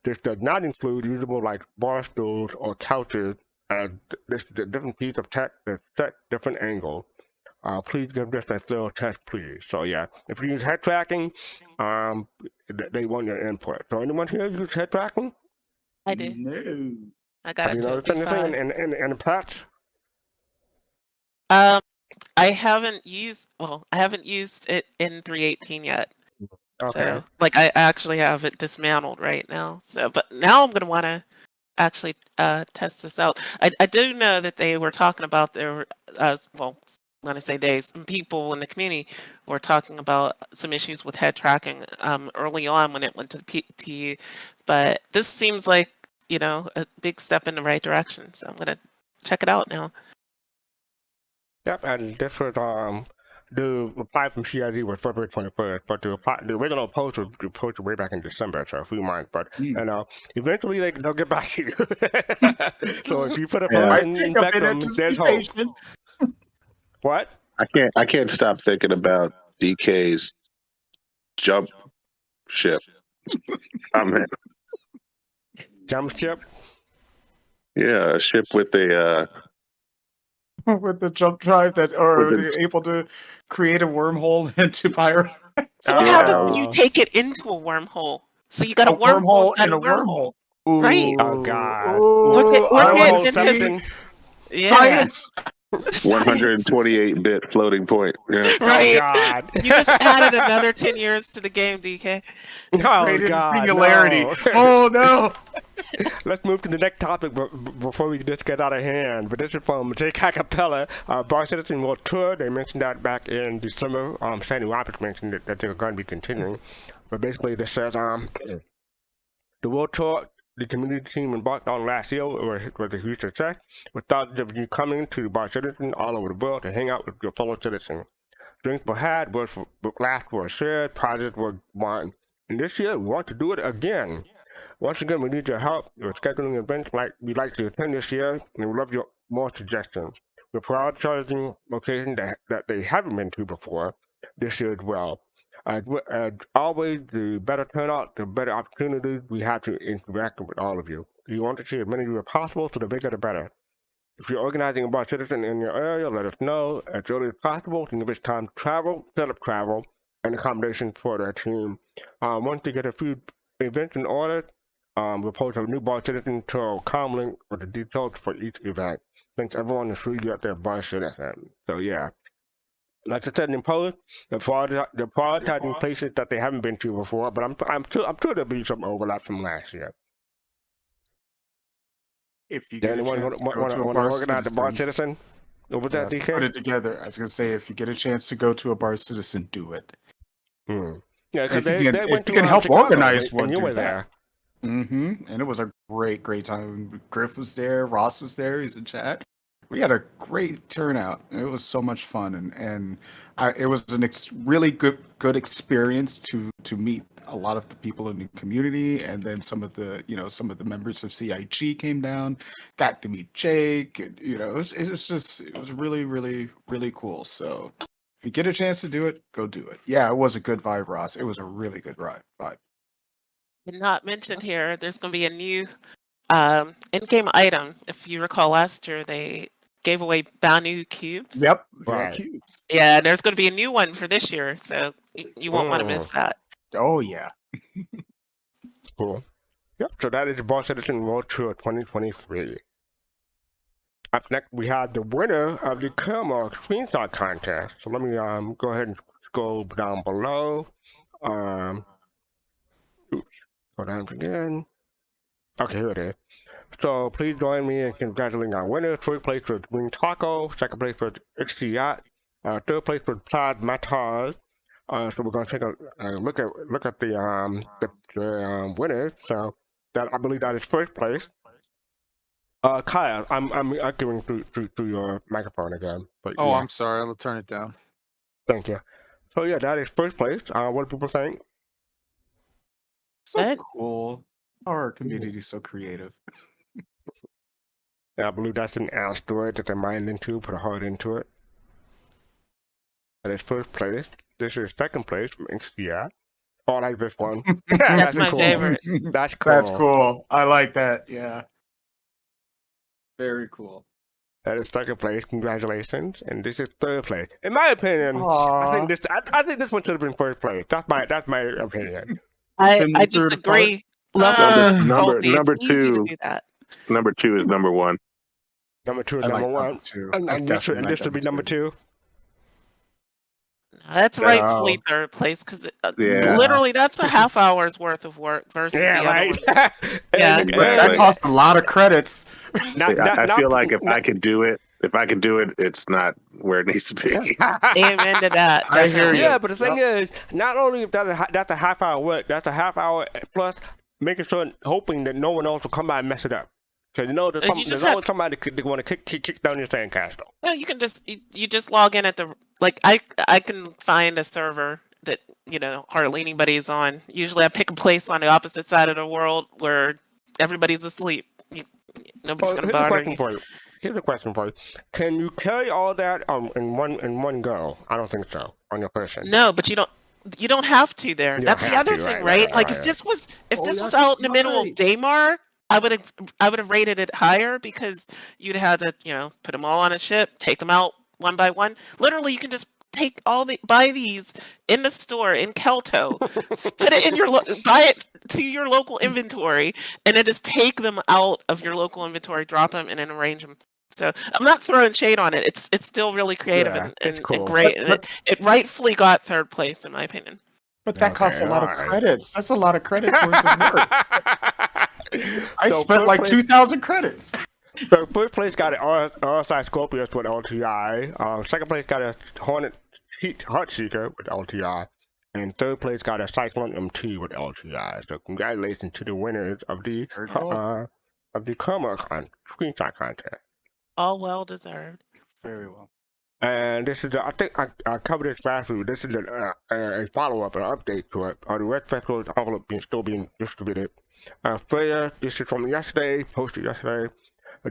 This does not include usable like bar stools or couches, as this is a different piece of tech that's set different angles. Please give this a thorough test, please. So yeah, if you use head tracking, they want your input. So anyone here use head tracking? I do. No. I got Have it. you noticed anything in the patch? I haven't used it in 318 yet. Okay. So I actually have it dismantled right now. So but now I'm gonna wanna actually test this out. I do know that they were talking about their when I say some people in the community were talking about some issues with head tracking early on when it went to the PTU. But this seems like a big step in the right direction. So I'm gonna check it out now. Yep, and this was the reply from CID was February 21st, but the original post was posted way back in December, so a few months. But eventually they'll get back to you. So if you put a post in Spectrum, there's hope. What? I can't stop thinking about DK's jump ship. Jump ship? Yeah, a ship with a with the jump drive they're able to create a wormhole into Pyro. So how do you take it into a wormhole? So you got a wormhole and a wormhole. Ooh. Right. Oh God. We're getting into science. 128-bit floating point. Yeah. Right. Oh God. You just added another 10 years to the game, DK. Oh Created God. singularity. No. Oh no. let's move to the next topic before we just get out of hand. But this is from J. Capella, Bar Citizen World Tour. They mentioned that back in December. Sandy Roberts mentioned that they're going to be continuing. But basically, this says the World Tour the community team embarked on last year was a huge success, with thousands of you coming to Bar Citizen all over the world to hang out with your fellow citizens. Drinks were had, laughs were shared, prizes were won. And this year, we want to do it again. Once again, we need your help with scheduling events like we'd like to attend this year, and we love your more suggestions. We're prioritizing locations that they haven't been to before this year as well. As always, the better turnout, the better opportunities we have to interact with all of you. We want to see as many of you as possible, so the bigger the better. If you're organizing a Bar Citizen in your area, let us know as early as possible to give us time to travel, set up travel, and accommodations for their team. Once they get a few events in order, we'll post a new Bar Citizen tour link with the details for each event. Thanks everyone that's really got their Bar Citizen. So yeah. Like I said in post, they're prioritizing places that they haven't been to before, but I'm sure there'll be some overlap from last year. If you get anyone want to organize a Bar Citizen? What was that, DK? Put it together. I was going to say, if you get a chance to go to a Bar Citizen, do it. Yeah, because they went to you can help Chicago, organize one. And you were there. And it was a great time. Griff was there. Ross was there. He's in chat. We had a great turnout. It was so much fun, and it was an really good experience to meet a lot of the people in the community, and then some of the members of CIG came down, got to meet Jake, and it was really cool. So if you get a chance to do it, go do it. Yeah, it was a good vibe, Ross. It was a really good vibe. Not mentioned here, there's going to be a new in-game item. If you recall, last year they gave away Banu cubes. Yep. Right. Cubes. Yeah, there's going to be a new one for this year, so you won't want to miss that. Oh yeah. Cool. Yep. So that is the Bar Citizen World Tour 2023. Up next, we have the winner of the Coramor screenshot contest. So let me go ahead and scroll down below. Go down again. Okay, here it is. So please join me in congratulating our winners. First place was Green Taco. Second place was XT third place was Plaid Matar. So we're going to take a look at the winners. So that I believe that is first place. Kyle, I'm echoing through your microphone again. But Oh, yeah, I'm sorry. I'll turn it down. thank you. So yeah, that is first place. What do people think? So Good. cool. Our community is so creative. Yeah, I believe that's an asteroid that they're mining into, put a heart into it. That is first place. This is second place from XDI. Oh, I like this one. That's my cool. favorite. That's cool. That's cool. I like that. Yeah. Very cool. That is second place. Congratulations. And this is third place. In my opinion, I think this one should have been first place. That's my opinion. I disagree. Number It's easy to two. do that. Number 2 is number 1. Number 2 is I like number 1. number two. And I this definitely like should be number 2. That's rightfully third place because Yeah. literally that's a half hour's worth of work versus Yeah, the right. other one. Yeah. That costs a lot of credits. I feel like if I could do it, it's not where it needs to be. Amen to that. I hear definitely. you. Yeah, but the thing is, not only that's a half hour work, that's a half hour plus making sure, hoping that no one else will come by and mess it up. Because there's always somebody that want to kick down your sandcastle. Well, you can you just log in at the I can find a server that hardly anybody's on. Usually, I pick a place on the opposite side of the world where everybody's asleep. Nobody's gonna bother you. Here's a question for you. Can you carry all that in one go? I don't think so on your person. No, but you don't have to there. You That's don't the have other to, thing, right? right? Like right. if this was out in the middle of Daymar, I would have rated it higher because you'd have to put them all on a ship, take them out one by one. Literally, you can just buy these in the store in Kelto, put it in buy it to your local inventory, and then just take them out of your local inventory, drop them, and then arrange them. So I'm not throwing shade on it. It's still really creative and cool. great. It rightfully got third place in my opinion. But that costs a lot of credits. That's a lot of credits worth of work. I So spent first like place- 2,000 credits. So first place got an RSI Scorpius with LTI. Second place got a Heartseeker with LTI. And third place got a Cyclone MT with LTI. So congratulations to the winners of the Coramor screenshot contest. All well deserved. Very well. And this is, I think I covered this last week. This is a follow-up, an update to it. The Red Festival envelope still being distributed. Freya, this is from yesterday, posted yesterday.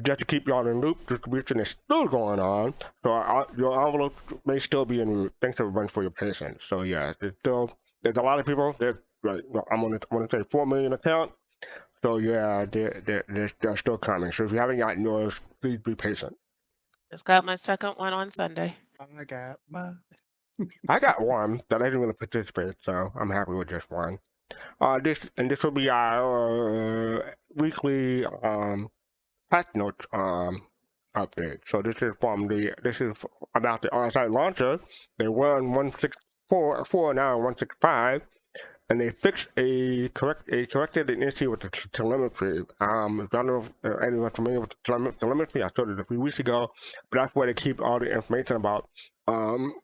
Just to keep y'all in the loop, distribution is still going on. So your envelope may still be in route. Thanks everyone for your patience. So yeah, there's a lot of people. There's like, I'm going to say 4 million account. So yeah, they're still coming. So if you haven't gotten yours, please be patient. Just got my second one on Sunday. I got one that I didn't really participate, so I'm happy with just one. This will be our weekly patch note update. So this is about the on-site launcher. They were on 1.6.4, now on 1.6.5. And they fixed corrected an issue with the telemetry. I don't know if anyone's familiar with the telemetry. I started a few weeks ago, but that's where they keep all the information about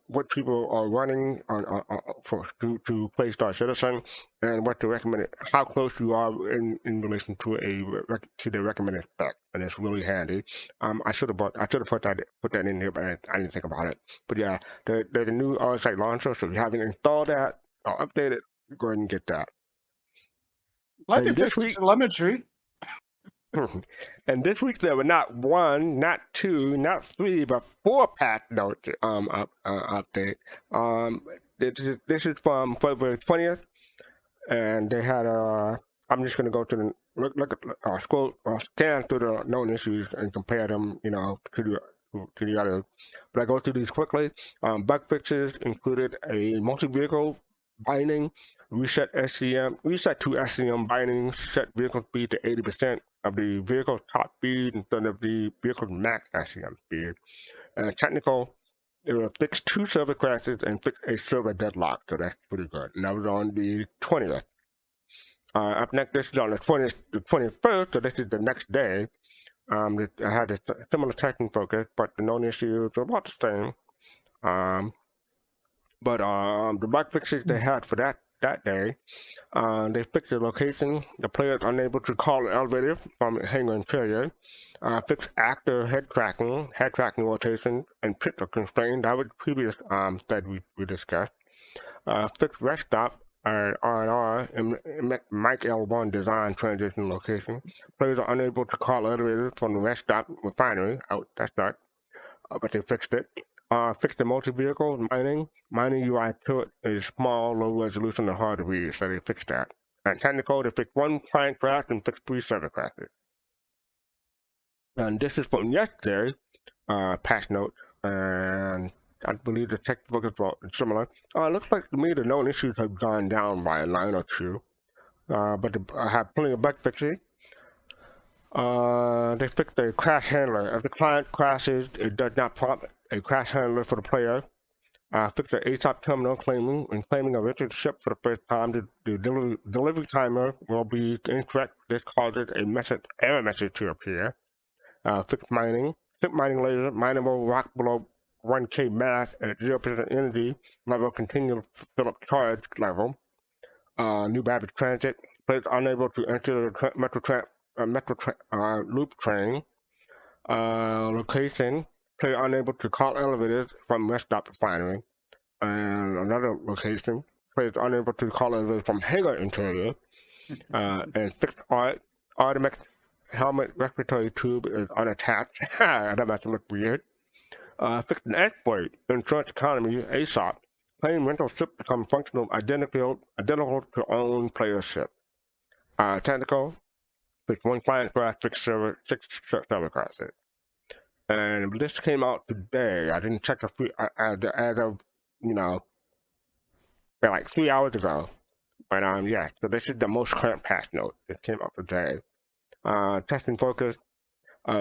what people are running to play Star Citizen and what to recommend, how close you are in relation to the recommended spec, and it's really handy. I should have put that in here, but I didn't think about it. But yeah, there's a new on-site launcher, so if you haven't installed that or updated, go ahead and get that. Like this week, telemetry. And this week there were not 1, not 2, not 3, but 4 patch notes update. This is from February 20th, and they had I'm just gonna go to the scan through the known issues and compare them, to the others. But I go through these quickly. Bug fixes included a multi-vehicle binding, reset to SCM binding, set vehicle speed to 80% of the vehicle's top speed instead of the vehicle's max SCM speed. Technical, they will fix 2 server crashes and fix a server deadlock, so that's pretty good. And that was on the 20th. Up next, this is on the 21st, so this is the next day. I had a similar testing focus, but the known issues are about the same. But the bug fixes they had for that day, they fixed the location. The player is unable to call an elevator from hangar interior. Fixed actor head tracking rotation, and pits are constrained. That was the previous that we discussed. Fixed rest stop R&R and Mike L1 design transition location. Players are unable to call elevators from the rest stop refinery. That's not, but they fixed it. Fixed the multi-vehicle mining. Mining UI to it is small, low resolution, and hard to read, so they fixed that. And technical, they fixed 1 client crash and fixed 3 server crashes. And this is from yesterday, patch note, and I believe the tech focus was similar. It looks like to me the known issues have gone down by a line or 2, but I have plenty of bug fixes. They fixed a crash handler. If the client crashes, it does not prompt a crash handler for the player. Fixed the ASOP terminal claiming a registered ship for the first time. The delivery timer will be incorrect. This causes a error message to appear. Fixed mining. Ship mining laser. Mineable rock below 1K mass at 0% energy level. Continue to fill up charge level. New Babbage transit. Players unable to enter the loop train. Location. Player unable to call elevators from rest stop refinery. And another location. Players unable to call elevators from hangar interior. And fixed automatic helmet respiratory tube is unattached. That makes it look weird. Fixed an exploit. Insurance economy ASOP. Plane rental ship become functional identical to own player ship. Technical. Fixed 1 client crash, 6 server crashes. And this came out today. I didn't check as of, like 3 hours ago. But yeah, so this is the most current patch note. It came out today. Testing focus,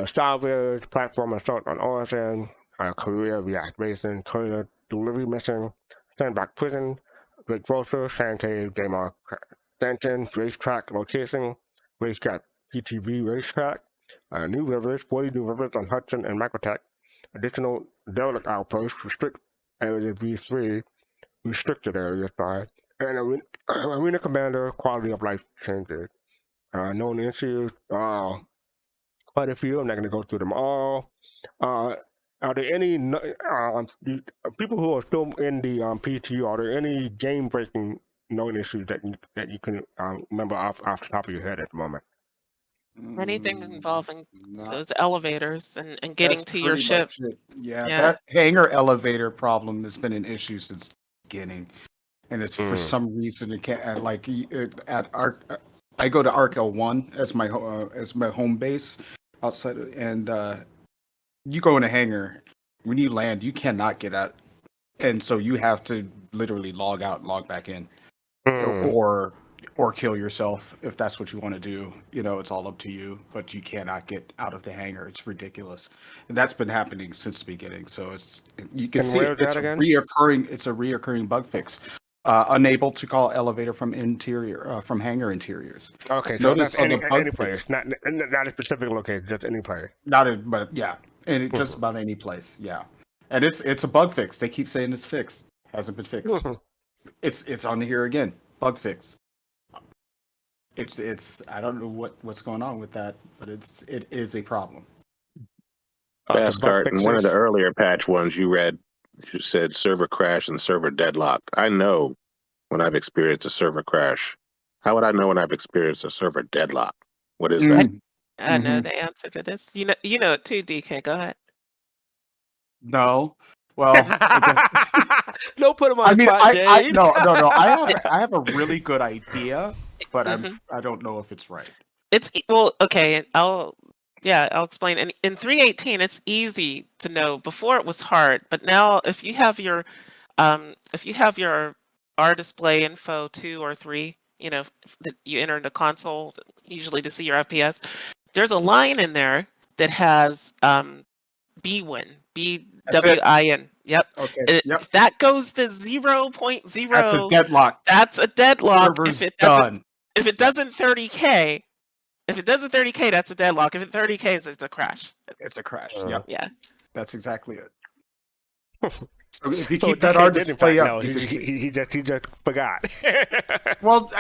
salvage, platform assault on Origin, Korea reactivation, Korea delivery mission, sandbox prison, Great Grocer, Sand Cave, Game Off, Extension, racetrack location, racetrack PTV racetrack. New rivers, 40 new rivers on Hudson and Microtech. Additional derelict outposts, restrict area V3, restricted area 5, and arena commander quality of life changes. Known issues, quite a few. I'm not going to go through them all. Are there any people who are still in the PTU? Are there any game-breaking known issues that you can remember off the top of your head at the moment? Anything involving Not- those elevators and getting that's to your pretty ship. much it. Yeah, Yeah. that hangar elevator problem has been an issue since the beginning, and it's for some reason it can't. Like at Arc, I go to Arc L1 as my home base outside, and you go in a hangar. When you land, you cannot get out, and so you have to literally log out and log back in, or kill yourself if that's what you want to do. You know, it's all up to you, but you cannot get out of the hangar. It's ridiculous, and that's been happening since the beginning. So you can see it's a reoccurring bug fix. Unable to call elevator from hangar interiors. Okay, so Notice that's on the any bug place, fix, not a specific location, just any place. but yeah, and just about any place. Yeah, and it's a bug fix. They keep saying it's fixed. Hasn't been fixed. It's on here again. Bug fix. It's I don't know what's going on with that, but it is a problem. Fastcart, in one of the earlier patch ones you read, you said server crash and server deadlock. I know when I've experienced a server crash. How would I know when I've experienced a server deadlock? What is that? I know the answer to this. You know it too, DK. Go ahead. No. Well, I guess, don't put him on the spot, I Jade. no. I have a really good idea, but I don't know if it's right. It's well, okay. I'll explain. In 3.18, it's easy to know. Before it was hard, but now if you have your R display info 2 or 3, that you enter in the console usually to see your FPS. There's a line in there that has BWin. BWIN. Yep. Okay. If that goes to 0.0, That's a deadlock. That's a deadlock. Server's done. If it doesn't 30K, that's a deadlock. If it 30K, it's a crash. It's a crash. Yeah. That's exactly it. So if you keep that R display up, no, he just forgot. Well,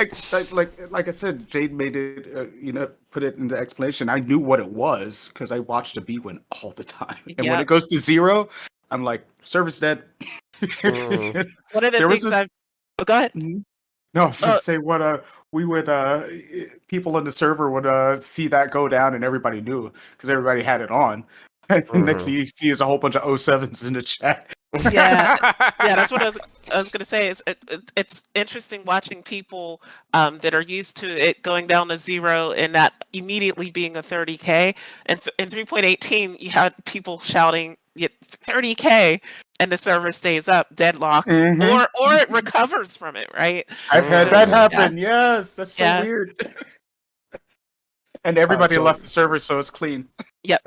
like I said, Jade made it, put it into explanation. I knew what it was because I watched a BWin all the time, and when it goes to 0, I'm like, server's dead. One of the things go ahead. No, I was gonna say what we would people in the server would see that go down, and everybody knew because everybody had it on. And next thing you see is a whole bunch of 07s in the chat. Yeah, that's what I was gonna say. It's interesting watching people that are used to it going down to 0 and that immediately being a 30K. And in 3.18, you had people shouting 30K, and the server stays up, deadlocked, or it recovers from it. Right? I've had that happen. Yeah. Yes, that's so weird. And everybody left the server, so it's clean. Yep.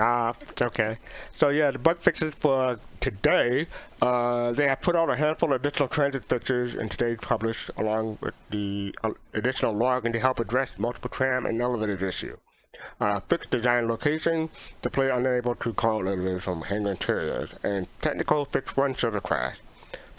It's okay. So yeah, the bug fixes for today, they have put out a handful of additional transit fixes in today's published, along with the additional logging to help address multiple tram and elevators issue. Fixed design location, the player unable to call elevators from hangar interiors, and technical fix one server crash.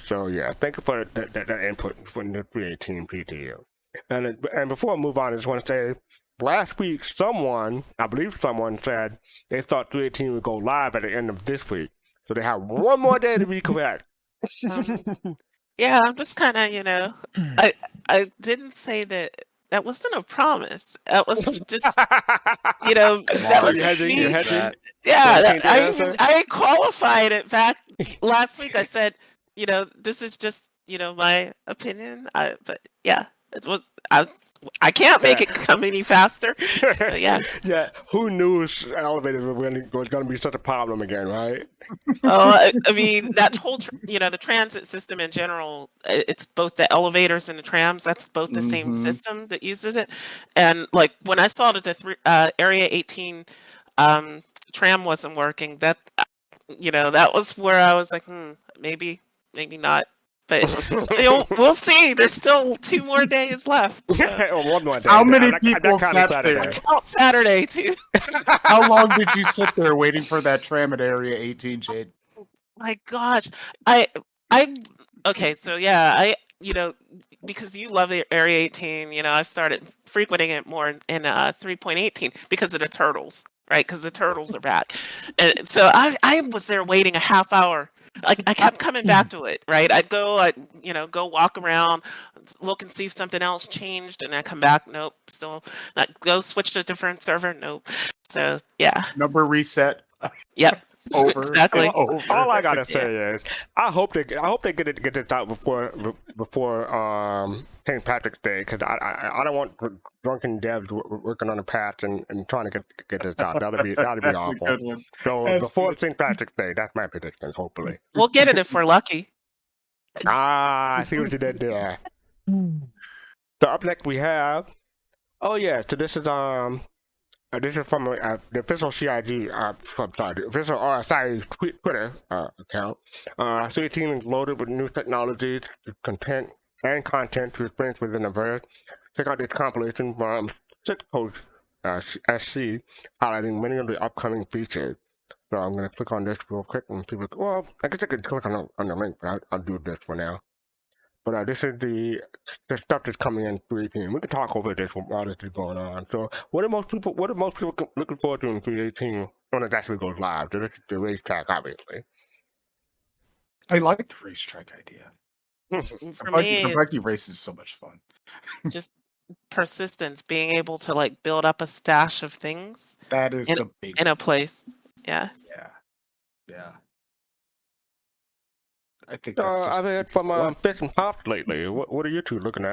So yeah, thank you for that input from the 3.18 PTU. And before I move on, I just want to say, last week, I believe someone said they thought 3.18 would go live at the end of this week. So they have one more day to be correct. Yeah, I'm just kind of, I didn't say that wasn't a promise. That was just, that was just me. Yeah, I qualified it back last week. I said, this is just, my opinion. But yeah, it was, I can't make it come any faster. So, yeah. Yeah. Who knew elevators was going to be such a problem again, right? Oh, I mean, that whole, the transit system in general, it's both the elevators and the trams. That's both the same system that uses it. And like when I saw that the Area 18 tram wasn't working, that was where I was like, maybe not. But we'll see. There's still 2 more days left. Or 1 more day. How many That people counting sat Saturday. there? Count Saturday too. How long did you sit there waiting for that tram at Area 18, Jade? My gosh, I okay. So yeah, because you love the Area 18, I've started frequenting it more in 3.18 because of the turtles, right? Because the turtles are back, and so I was there waiting a half hour. Like I kept coming back to it, right? I'd go, go walk around, look and see if something else changed, and I come back. Nope, still not. Go switch to a different server. Nope. So yeah. Number reset. Yep. Over. Exactly. Over. All I gotta say is, I hope they get this out before St. Patrick's Day, because I don't want drunken devs working on the patch and trying to get this out. That'd be That's awful. a good one. So That's before good. St. Patrick's Day, that's my prediction. Hopefully. We'll get it if we're lucky. I see what you did there. So up next we have, so this is from the official CIG, the official RSI Twitter account. C18 is loaded with new technologies, content to experience within the verse. Check out this compilation from 6 Coach SC, highlighting many of the upcoming features. So I'm going to click on this real quick, and people, I guess I could click on the link, but I'll do this for now. But this is the stuff that's coming in 3.18. We can talk over this while this is going on. So what are most people looking forward to in 3.18 when it actually goes live? The racetrack, obviously. I like the racetrack idea. For me, The buggy race is so much fun. just persistence, being able to build up a stash of things That is the big in a place. Yeah. Yeah. I think that's I've heard from Fitz and Pops lately. What are you two looking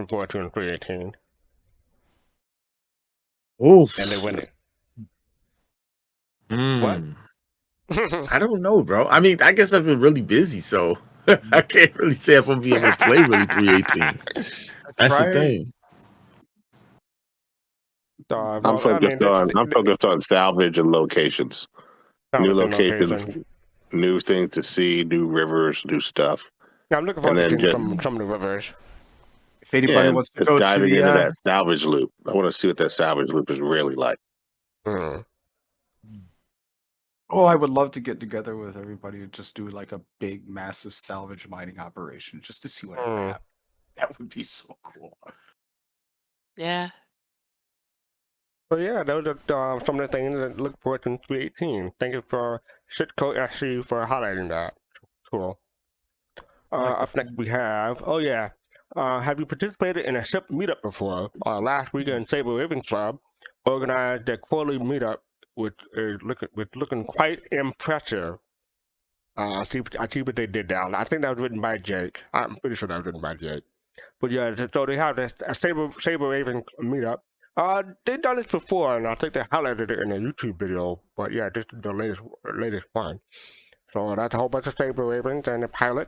forward to in 3.18? Oof. And they win it. What? I don't know, bro. I mean, I guess I've been really busy, so I can't really say if I'm being able to play really 3.18. That's right. the thing. I'm focused on salvage and locations. New locations, new things to see, new rivers, new stuff. Yeah, I'm looking forward to some of the rivers. If anybody wants to go diving to into that salvage loop, I want to see what that salvage loop is really like. Mm. Oh, I would love to get together with everybody and just do a big, massive salvage mining operation just to see what happens. That would be so cool. Yeah. So yeah, those are some of the things that look forward to in 3.18. Thank you for Shitcoat SC for highlighting that. Cool. Up next we have, have you participated in a SIP meetup before? Last weekend, Saber Raven Club organized their quarterly meetup, which is looking quite impressive. I see what they did down. I think that was written by Jake. I'm pretty sure that was written by Jake. But yeah, so they have a Saber Raven meetup. They've done this before, and I think they highlighted it in a YouTube video. But yeah, this is the latest one. So that's a whole bunch of Saber Ravens and a pilot.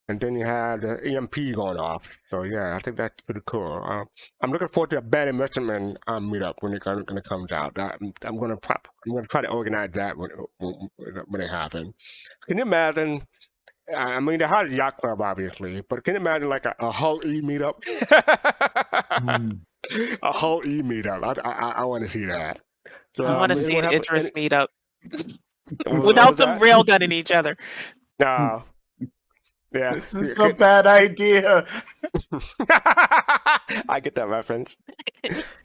And then you have the EMP going off. So yeah, I think that's pretty cool. I'm looking forward to a bad investment meetup when it comes out. I'm gonna try to organize that when it happens. Can you imagine? I mean, they had a yacht club, obviously, but can you imagine a Hull E meetup? A Hull E meetup. I want to see that. So, I want to see an Idris meetup What without was them that? railgunning each other. No. Yeah. This is a bad idea. I get that reference.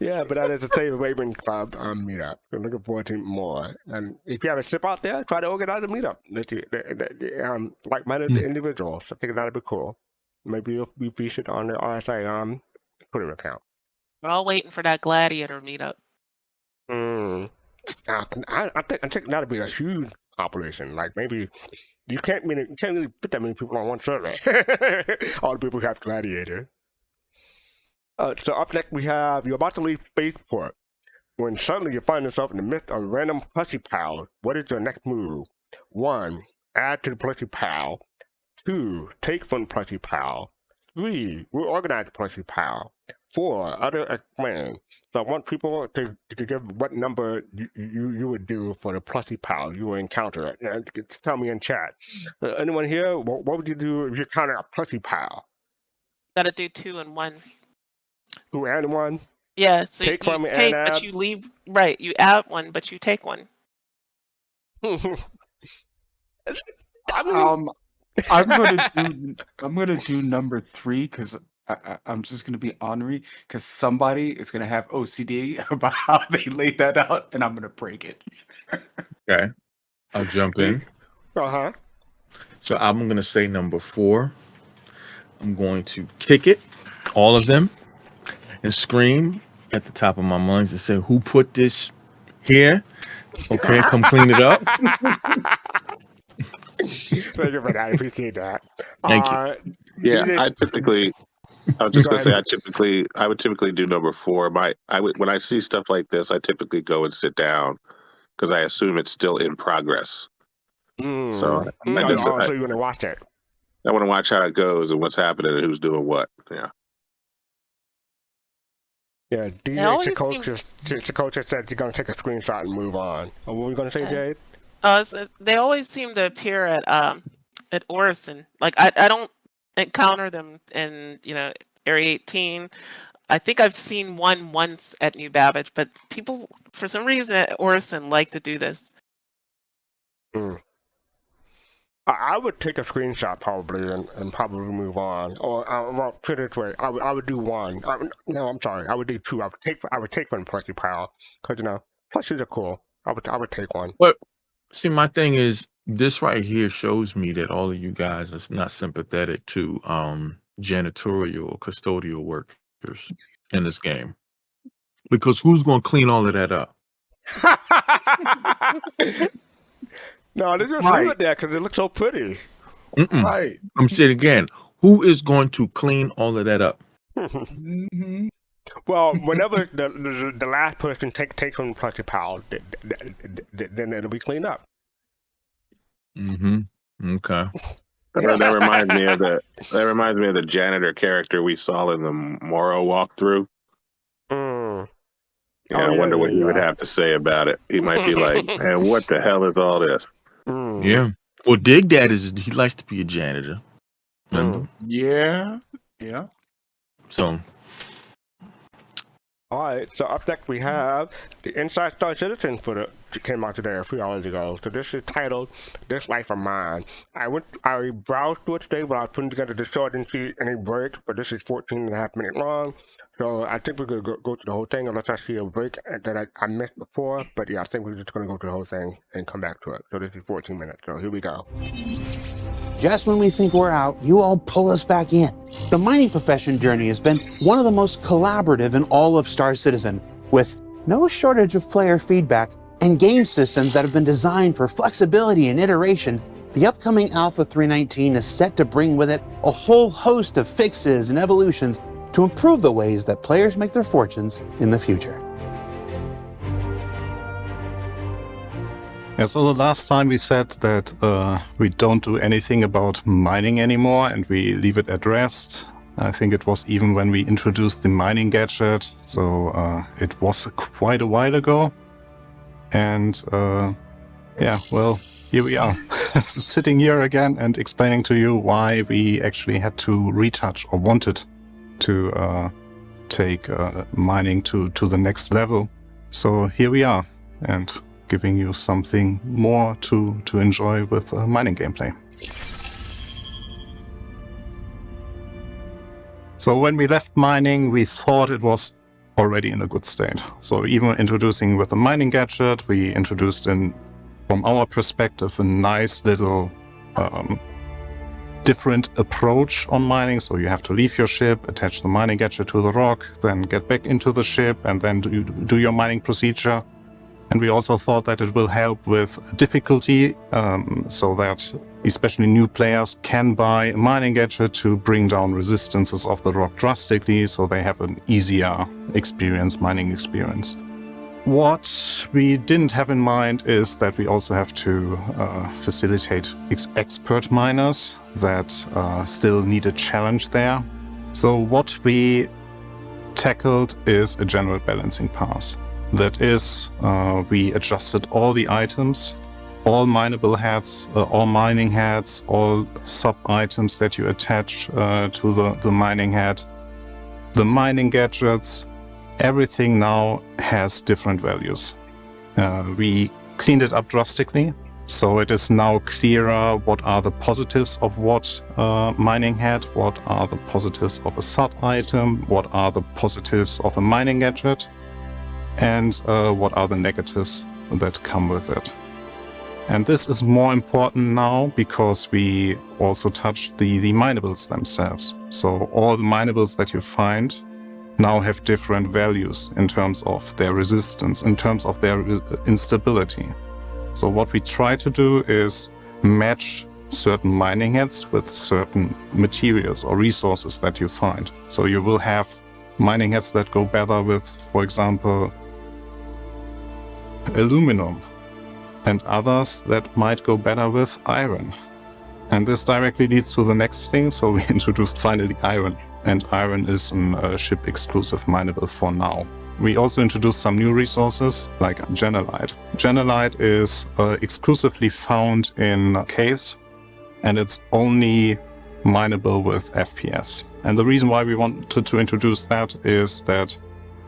Yeah, but that is a Saber Raven Club meetup. We're looking forward to more. And if you have a SIP out there, try to organize a meetup. Like-minded individuals. I think that'd be cool. Maybe you'll be featured on the RSI Twitter account. We're all waiting for that gladiator meetup. I think that'd be a huge operation. Like maybe you can't really fit that many people on one server. All the people who have Gladiator. So up next we have, you're about to leave Spaceport when suddenly you find yourself in the midst of random plushie pals. What is your next move? 1. Add to the plushie pal. 2. Take from the plushie pal. 3. Reorganize the plushie pal. 4 other X-Men. So I want people to give what number you would do for the plushy pal you will encounter. Tell me in chat. Anyone here? What would you do if you encounter a plushy pal? Gotta do 2 and 1. 2 and 1? Yeah, so Take you from it take, and but add? you leave. Right, you add 1, but you take 1. I'm gonna do number 3 because I'm just gonna be ornery because somebody is gonna have OCD about how they laid that out, and I'm gonna break it. Okay, I'll jump in. Uh-huh. So I'm gonna say number 4. I'm going to kick it, all of them, and scream at the top of my lungs and say, "Who put this here? Okay, come clean it up." Thank you for that. I appreciate that. Thank you. Yeah, DJ, I was just Go gonna say, ahead. I would typically do number 4. When I see stuff like this, I typically go and sit down because I assume it's still in progress. So so you want to watch it? I want to watch how it goes and what's happening and who's doing what. Yeah. Yeah, They DJ always Chakotcha just said you're going to take a screenshot and move on. What were you going to say, Jade? They always seem to appear at Orison. Like I don't encounter them in Area 18. I think I've seen one once at New Babbage, but people for some reason at Orison like to do this. I would take a screenshot probably and probably move on. Or well, put it this way, I would do 1. No, I'm sorry, I would do 2. I would take 1 plushy pal because plushies are cool. I would take 1. But see, my thing is, this right here shows me that all of you guys are not sympathetic to janitorial or custodial workers in this game. Because who's going to clean all of that up? No, they just leave it there because it looks so pretty. Right. I'm saying again, who is going to clean all of that up? Mm-hmm. Well, whenever the last person takes from plushy pal, then it'll be cleaned up. Mm-hmm. Okay. That reminds me of the janitor character we saw in the Moro walkthrough. Yeah, I wonder what he would have to say about it. He might be like, "Man, what the hell is all this?" Yeah. Well, Dig Dad he likes to be a janitor. Remember? Yeah. All So. right. So up next we have the Inside Star Citizen came out today a few hours ago. So this is titled "This Life of Mine." I browsed through it today, but I was putting together the show. I didn't see any breaks, but this is 14.5 minutes long. So I think we're going to go through the whole thing unless I see a break that I missed before. But yeah, I think we're just going to go through the whole thing and come back to it. So this is 14 minutes. So here we go. Just when we think we're out, you all pull us back in. The mining profession journey has been one of the most collaborative in all of Star Citizen, with no shortage of player feedback and game systems that have been designed for flexibility and iteration. The upcoming Alpha 319 is set to bring with it a whole host of fixes and evolutions to improve the ways that players make their fortunes in the future. Yeah, so the last time we said that we don't do anything about mining anymore and we leave it at rest. I think it was even when we introduced the mining gadget, so it was quite a while ago. And yeah, well, here we are, sitting here again and explaining to you why we actually had to retouch or wanted to take mining to the next level. So here we are, and giving you something more to enjoy with mining gameplay. So when we left mining, we thought it was already in a good state. So even introducing with the mining gadget, we introduced from our perspective, a nice little different approach on mining. So you have to leave your ship, attach the mining gadget to the rock, then get back into the ship, and then do your mining procedure. And we also thought that it will help with difficulty, so that especially new players can buy a mining gadget to bring down resistances of the rock drastically, so they have an easier mining experience. What we didn't have in mind is that we also have to facilitate expert miners that still need a challenge there. So what we tackled is a general balancing pass. That is, we adjusted all the items, all mineable heads, all mining heads, all sub-items that you attach to the mining head, the mining gadgets, everything now has different values. We cleaned it up drastically, so it is now clearer what are the positives of what mining head, what are the positives of a sub-item, what are the positives of a mining gadget, and what are the negatives that come with it. And this is more important now because we also touched the minables themselves. So all the minables that you find now have different values in terms of their resistance, in terms of their instability. So what we try to do is match certain mining heads with certain materials or resources that you find. So you will have mining heads that go better with, for example, aluminum, and others that might go better with iron. And this directly leads to the next thing. So we introduced finally iron, and iron is a ship exclusive mineable for now. We also introduced some new resources like Genelite. Genelite is exclusively found in caves, and it's only mineable with FPS. And the reason why we wanted to introduce that is that,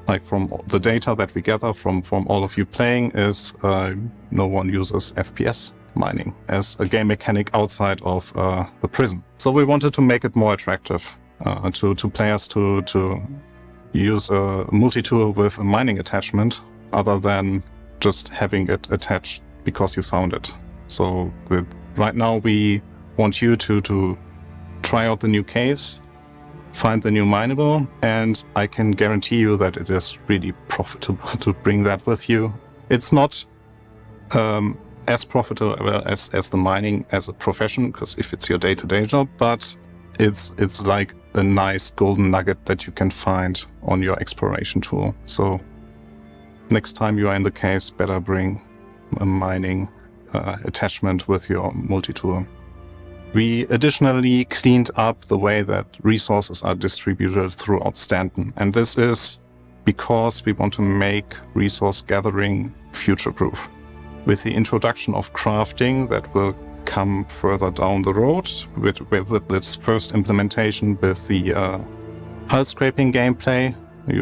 like, from the data that we gather from all of you playing, is no one uses FPS mining as a game mechanic outside of the prison. So we wanted to make it more attractive to players to use a multi-tool with a mining attachment other than just having it attached because you found it. So right now we want you to try out the new caves, find the new mineable, and I can guarantee you that it is really profitable to bring that with you. It's not as profitable as the mining as a profession, because if it's your day-to-day job, but it's like a nice golden nugget that you can find on your exploration tool. So next time you are in the caves, better bring a mining attachment with your multi-tool. We additionally cleaned up the way that resources are distributed throughout Stanton. And this is because we want to make resource gathering future-proof. With the introduction of crafting that will come further down the road, with this first implementation with the hull scraping gameplay,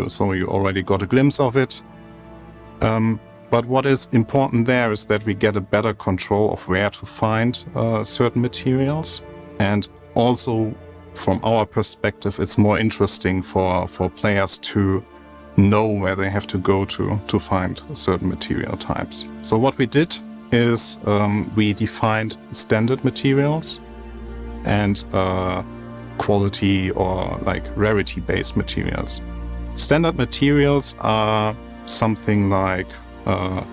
so you already got a glimpse of it. But what is important there is that we get a better control of where to find certain materials. And also, from our perspective, it's more interesting for players to know where they have to go to find certain material types. So what we did is we defined standard materials and quality or like rarity-based materials. Standard materials are something like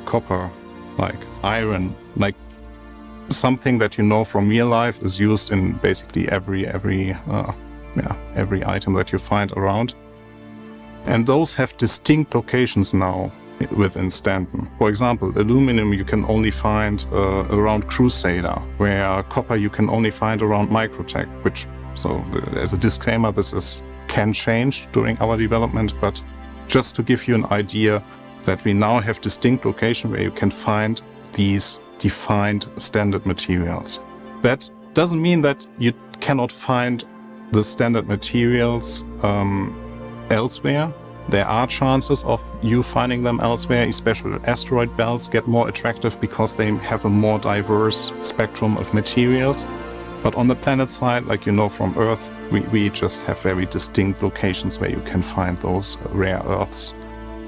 copper, like iron, like something that you know from real life is used in basically every item that you find around. And those have distinct locations now within Stanton. For example, aluminum you can only find around Crusader, where copper you can only find around Microtech, which, so as a disclaimer, this can change during our development, but just to give you an idea that we now have distinct location where you can find these defined standard materials. That doesn't mean that you cannot find the standard materials elsewhere. There are chances of you finding them elsewhere, especially asteroid belts get more attractive because they have a more diverse spectrum of materials. But on the planet side, like you know from Earth, we just have very distinct locations where you can find those rare earths.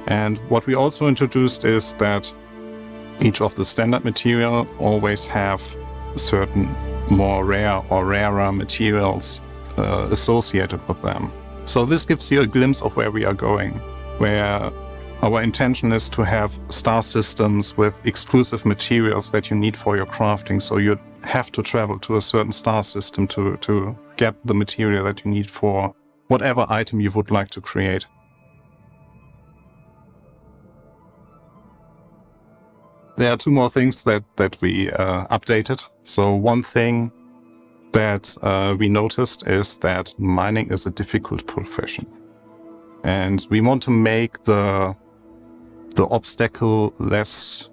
And what we also introduced is that each of the standard material always have certain more rare or rarer materials associated with them. So this gives you a glimpse of where we are going, where our intention is to have star systems with exclusive materials that you need for your crafting. So you have to travel to a certain star system to get the material that you need for whatever item you would like to create. There are two more things that we updated. So one thing that we noticed is that mining is a difficult profession. And we want to make the obstacle less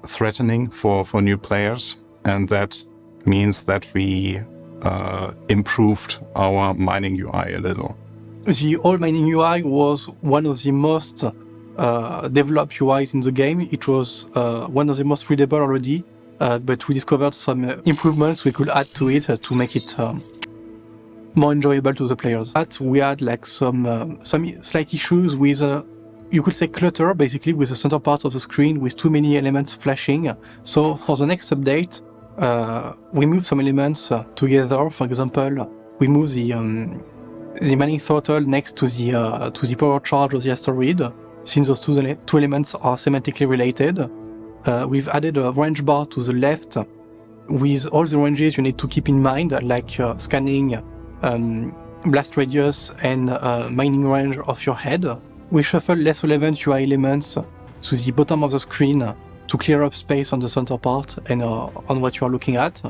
threatening for new players. And that means that we improved our mining UI a little. The old mining UI was one of the most developed UIs in the game. It was one of the most readable already, but we discovered some improvements we could add to it to make it more enjoyable to the players. But we had like some slight issues with, you could say, clutter, basically, with the center part of the screen with too many elements flashing. So for the next update, we moved some elements together. For example, we moved the mining throttle next to the power charge of the asteroid, since those two elements are semantically related. We've added a range bar to the left with all the ranges you need to keep in mind, like scanning, blast radius, and mining range of your head. We shuffled less relevant UI elements to the bottom of the screen to clear up space on the center part and on what you are looking at.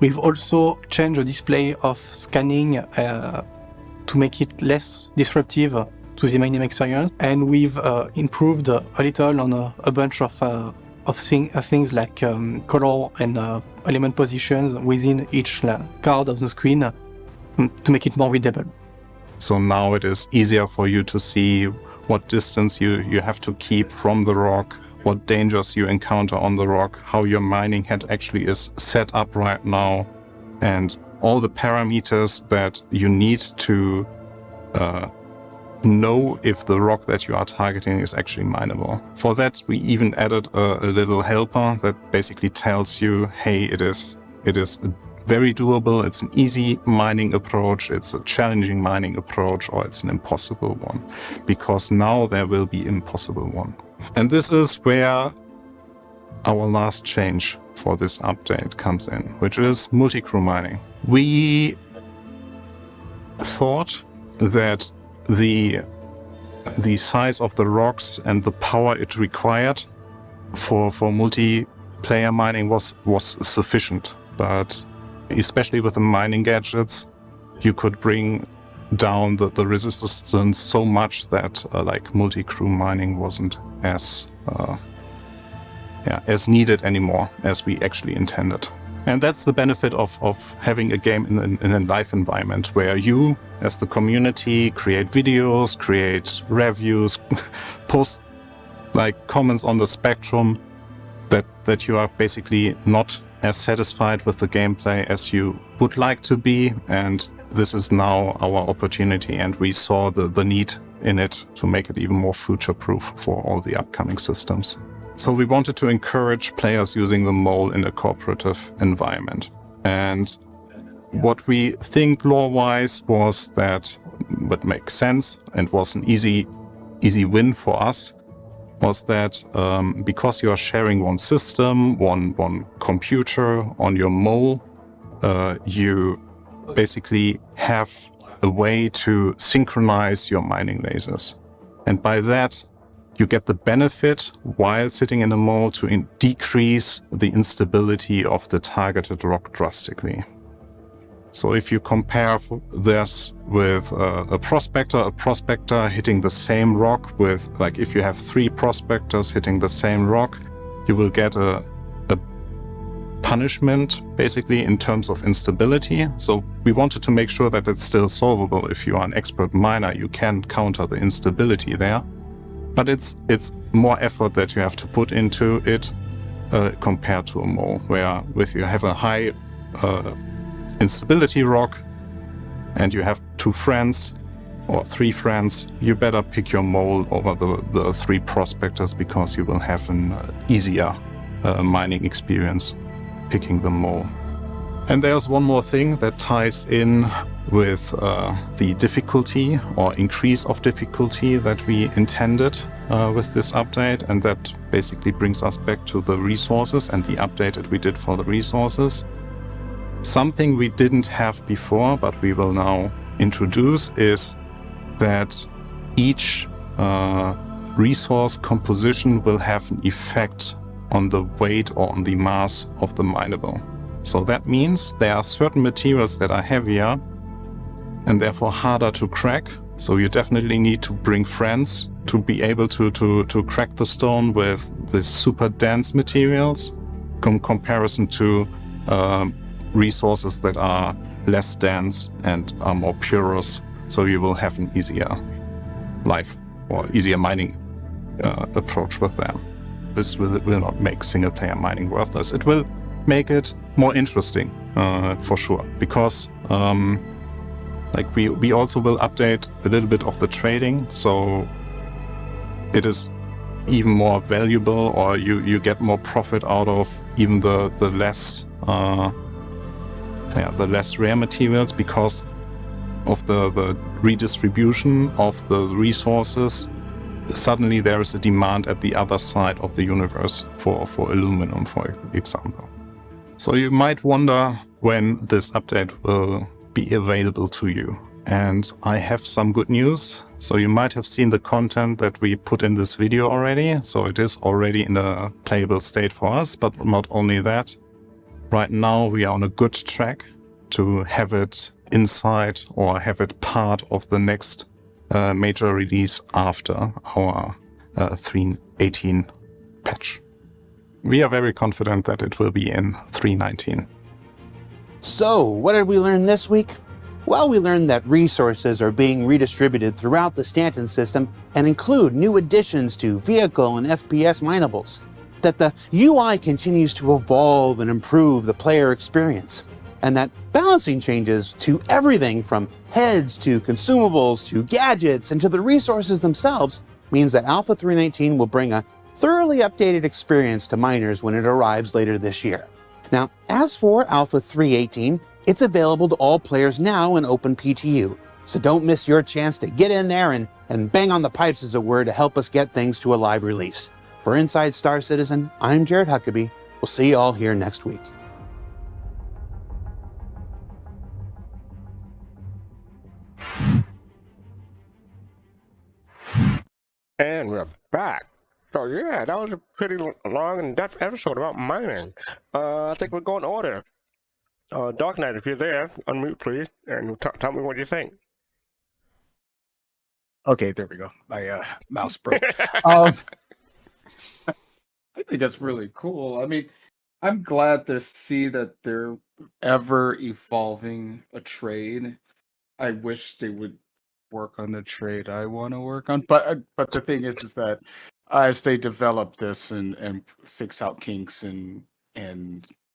We've also changed the display of scanning to make it less disruptive to the mining experience, and we've improved a little on a bunch of things like color and element positions within each card of the screen to make it more readable. So now it is easier for you to see what distance you have to keep from the rock, what dangers you encounter on the rock, how your mining head actually is set up right now, and all the parameters that you need to know if the rock that you are targeting is actually mineable. For that, we even added a little helper that basically tells you, hey, it is very doable, it's an easy mining approach, it's a challenging mining approach, or it's an impossible one. Because now there will be impossible one. And this is where our last change for this update comes in, which is multi-crew mining. We thought that the size of the rocks and the power it required for multiplayer mining was sufficient, but especially with the mining gadgets, you could bring down the resistance so much that like multi-crew mining wasn't as needed anymore as we actually intended. And that's the benefit of having a game in a live environment where you, as the community, create videos, create reviews, post like comments on the spectrum that you are basically not as satisfied with the gameplay as you would like to be. And this is now our opportunity, and we saw the need in it to make it even more future-proof for all the upcoming systems. So we wanted to encourage players using the mole in a cooperative environment. And what we think lore-wise was that what makes sense and was an easy win for us was that because you are sharing one system, one computer on your mole, you basically have a way to synchronize your mining lasers. And by that, you get the benefit while sitting in a mole to decrease the instability of the targeted rock drastically. So if you compare this with a prospector hitting the same rock with, like if you have 3 prospectors hitting the same rock, you will get a punishment basically in terms of instability. So we wanted to make sure that it's still solvable. If you are an expert miner, you can counter the instability there. But it's more effort that you have to put into it compared to a mole, where with you have a high instability rock and you have 2 friends or 3 friends, you better pick your mole over the 3 prospectors, because you will have an easier mining experience picking the mole. And there's one more thing that ties in with the difficulty or increase of difficulty that we intended with this update, and that basically brings us back to the resources and the update that we did for the resources. Something we didn't have before, but we will now introduce, is that each resource composition will have an effect on the weight or on the mass of the mineable. So that means there are certain materials that are heavier and therefore harder to crack. So you definitely need to bring friends to be able to crack the stone with the super dense materials comparison to resources that are less dense and are more porous. So you will have an easier life or easier mining approach with them. This will not make single-player mining worthless. It will make it more interesting, for sure. Because, like we also will update a little bit of the trading, so it is even more valuable, or you get more profit out of even the less the less rare materials because of the redistribution of the resources. Suddenly there is a demand at the other side of the universe for aluminum, for example. So you might wonder when this update will be available to you. And I have some good news. So you might have seen the content that we put in this video already. So it is already in a playable state for us, but not only that. Right now we are on a good track to have it inside or have it part of the next major release after our 3.18 patch. We are very confident that it will be in 3.19. So, what did we learn this week? Well, we learned that resources are being redistributed throughout the Stanton system and include new additions to vehicle and FPS minables. That the UI continues to evolve and improve the player experience. And that balancing changes to everything from heads to consumables to gadgets and to the resources themselves means that Alpha 3.19 will bring a thoroughly updated experience to miners when it arrives later this year. Now, as for Alpha 3.18, it's available to all players now in OpenPTU, so don't miss your chance to get in there and bang on the pipes, as it were, to help us get things to a live release. For Inside Star Citizen, I'm Jared Huckabee. We'll see you all here next week. And we're back. So yeah, that was a pretty long and in-depth episode about mining. I think we're going to order. Dark Knight, if you're there, unmute please, and tell me what you think. Okay, there we go. My mouse broke. I think that's really cool. I mean, I'm glad to see that they're ever evolving a trade. I wish they would work on the trade I want to work on, but the thing is that as they develop this and fix out kinks and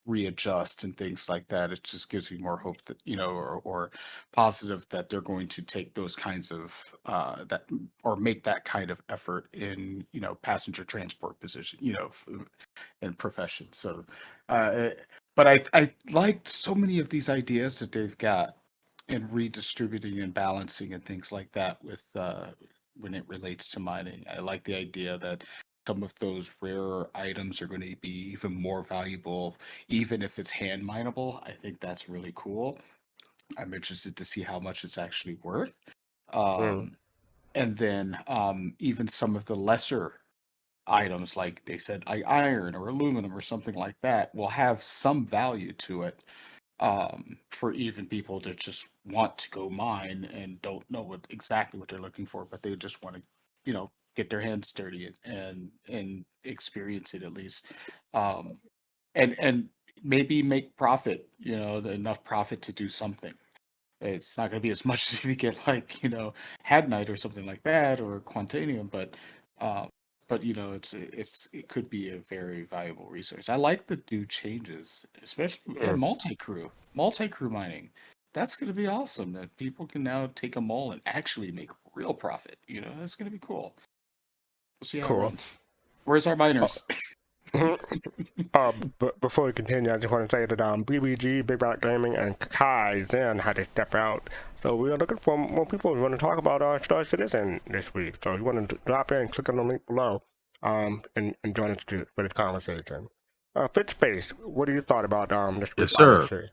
readjust and things like that, it just gives me more hope that, or positive that they're going to take those kinds of that, or make that kind of effort in passenger transport position, in profession. So but I liked so many of these ideas that they've got in redistributing and balancing and things like that with when it relates to mining. I like the idea that some of those rarer items are going to be even more valuable, even if it's hand mineable. I think that's really cool. I'm interested to see how much it's actually worth. And then even some of the lesser items, like they said, like iron or aluminum or something like that, will have some value to it, for even people that just want to go mine and don't know exactly what they're looking for, but they just want to, get their hands dirty and experience it at least, and maybe make profit, enough profit to do something. It's not going to be as much as if you get like Hadnite or something like that, or Quantanium, but it could be a very valuable resource. I like the new changes, especially multi-crew mining. That's going to be awesome. That people can now take a mole and actually make real profit. That's going to be cool. We'll see how it runs. Where's our miners? But before we continue, I just want to say that BBG, Big Rock Gaming, and Kai Zen had to step out. So we are looking for more people who want to talk about Star Citizen this week. So if you want to drop in, click on the link below, and join us for this conversation. Fitzface, what do you thought about this week's Odyssey?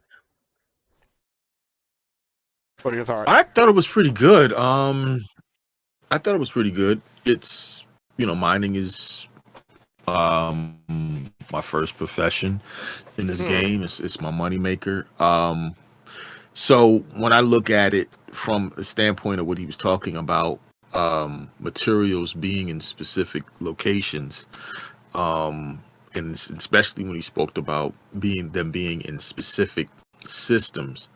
What are your thoughts? I thought it was pretty good. It's mining is my first profession in this game. It's my moneymaker. So when I look at it from a standpoint of what he was talking about, materials being in specific locations, and especially when he spoke about being in specific systems,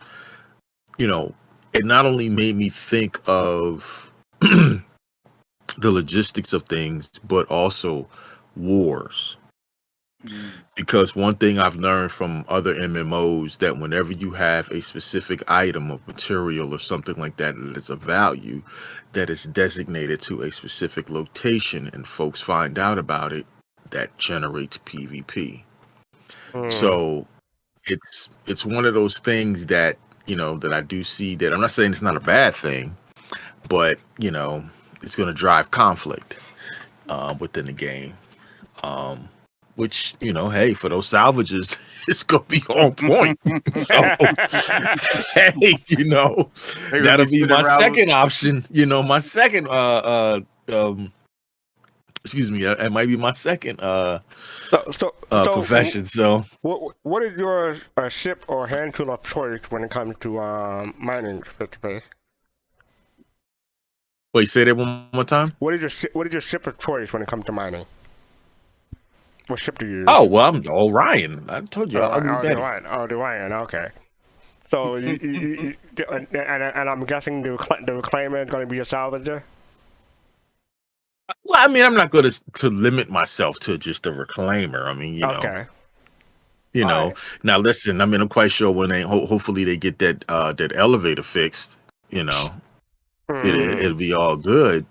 it not only made me think of the logistics of things, but also wars. Because one thing I've learned from other MMOs, that whenever you have a specific item of material or something like that that is of value, that is designated to a specific location and folks find out about it, that generates PvP. So it's one of those things that, that I do see, that I'm not saying it's not a bad thing, but it's going to drive conflict within the game. Which, hey, for those salvages, it's gonna be on point. So, hey, that'll be my second option. My second, excuse me, it might be my second profession. So, what is your ship or hand tool of choice when it comes to mining face-to-face? Wait, say that one more time. What is your ship of choice when it comes to mining? What ship do you use? Oh, well, I'm Orion. I told you. The Orion. Okay. So, and I'm guessing the Reclaimer is going to be a salvager? Well, I mean, I'm not going to limit myself to just a Reclaimer. I mean, Okay. Right. Now listen, I mean, I'm quite sure when hopefully they get that elevator fixed, it'll be all good.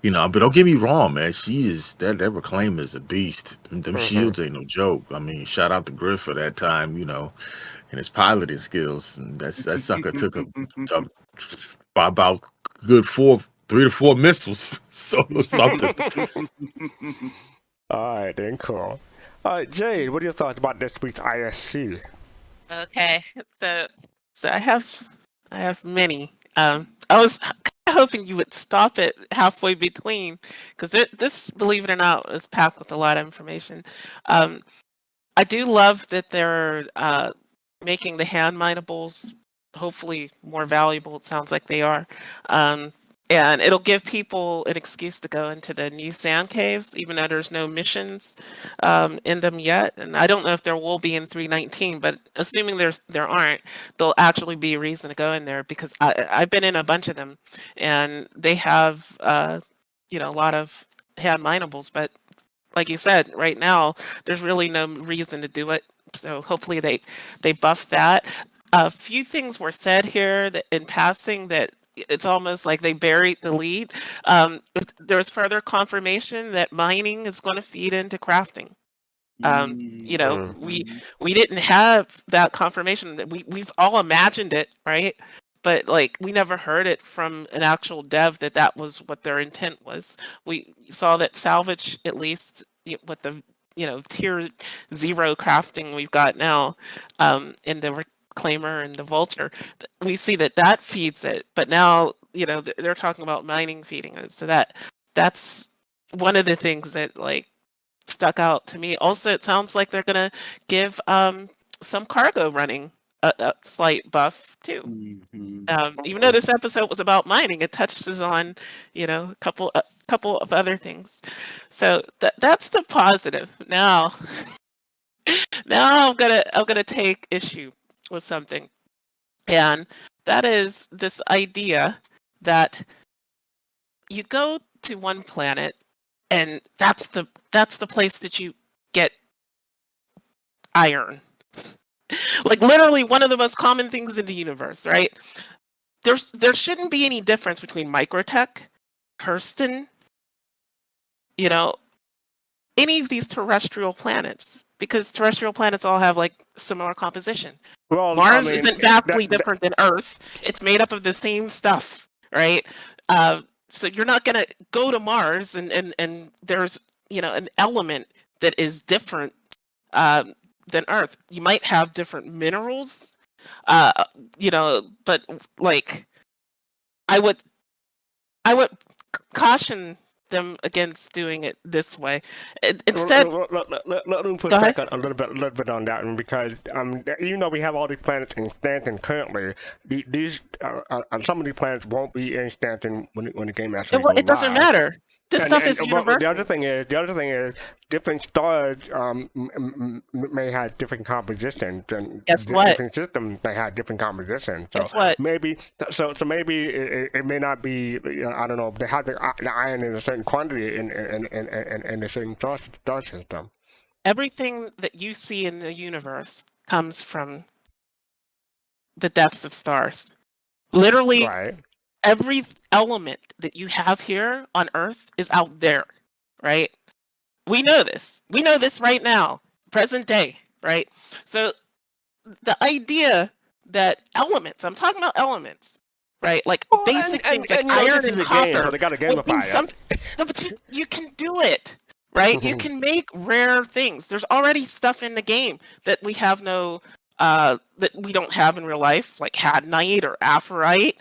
But don't get me wrong, man. She is that Reclaimer is a beast. Them shields ain't no joke. I mean, shout out to Griff for that time, and his piloting skills. And that sucker took by about good 3 to 4 missiles. So something. All right, then cool. All right, Jade, what are your thoughts about this week's ISC? Okay, so I have many. I was hoping you would stop it halfway between, because this, believe it or not, is packed with a lot of information. I do love that they're making the hand minables hopefully more valuable. It sounds like they are. And it'll give people an excuse to go into the new sand caves, even though there's no missions in them yet. And I don't know if there will be in 3.19, but assuming there aren't, there'll actually be a reason to go in there, because I've been in a bunch of them, and they have a lot of hand minables. But like you said, right now there's really no reason to do it. So hopefully they buff that. A few things were said here that in passing that it's almost like they buried the lead. There's further confirmation that mining is going to feed into crafting. We didn't have that confirmation. We've all imagined it, right? But we never heard it from an actual dev that was what their intent was. We saw that salvage, at least with the tier 0 crafting we've got now, in the Reclaimer and the Vulture, we see that feeds it. But now they're talking about mining feeding it. So that's one of the things that stuck out to me. Also, it sounds like they're gonna give some cargo running a slight buff too. Even though this episode was about mining, it touches on a couple of other things. So that's the positive. Now I'm gonna take issue with something, and that is this idea that you go to one planet and that's the place that you get iron. Literally one of the most common things in the universe, right? There shouldn't be any difference between Microtech, Hurston, any of these terrestrial planets, because terrestrial planets all have similar composition. Well, Mars isn't vastly different than Earth. It's made up of the same stuff, right? So you're not gonna go to Mars and there's an element that is different than Earth. You might have different minerals, but I would caution them against doing it this way. Instead, let me push Go back ahead. a little bit on that one, because even though we have all these planets instanting currently, these some of these planets won't be instanting when the game actually goes It doesn't live. matter. This stuff is Well, universal. the other thing is, different stars may have different compositions, and Guess what? different systems may have different compositions. So Guess what? maybe, maybe it may not be. I don't know. They have the iron in a certain quantity in a certain star system. Everything that you see in the universe comes from the depths of stars. Literally, Right. every element that you have here on Earth is out there, right? We know this. We know this right now, present day, right? So the idea that elements, I'm talking about elements, right? Like basic things like iron and copper. So they got to will be gamify it. No, but you can do it, right? You can make rare things. There's already stuff in the game that we have that we don't have in real life, like hadnite or aphrite.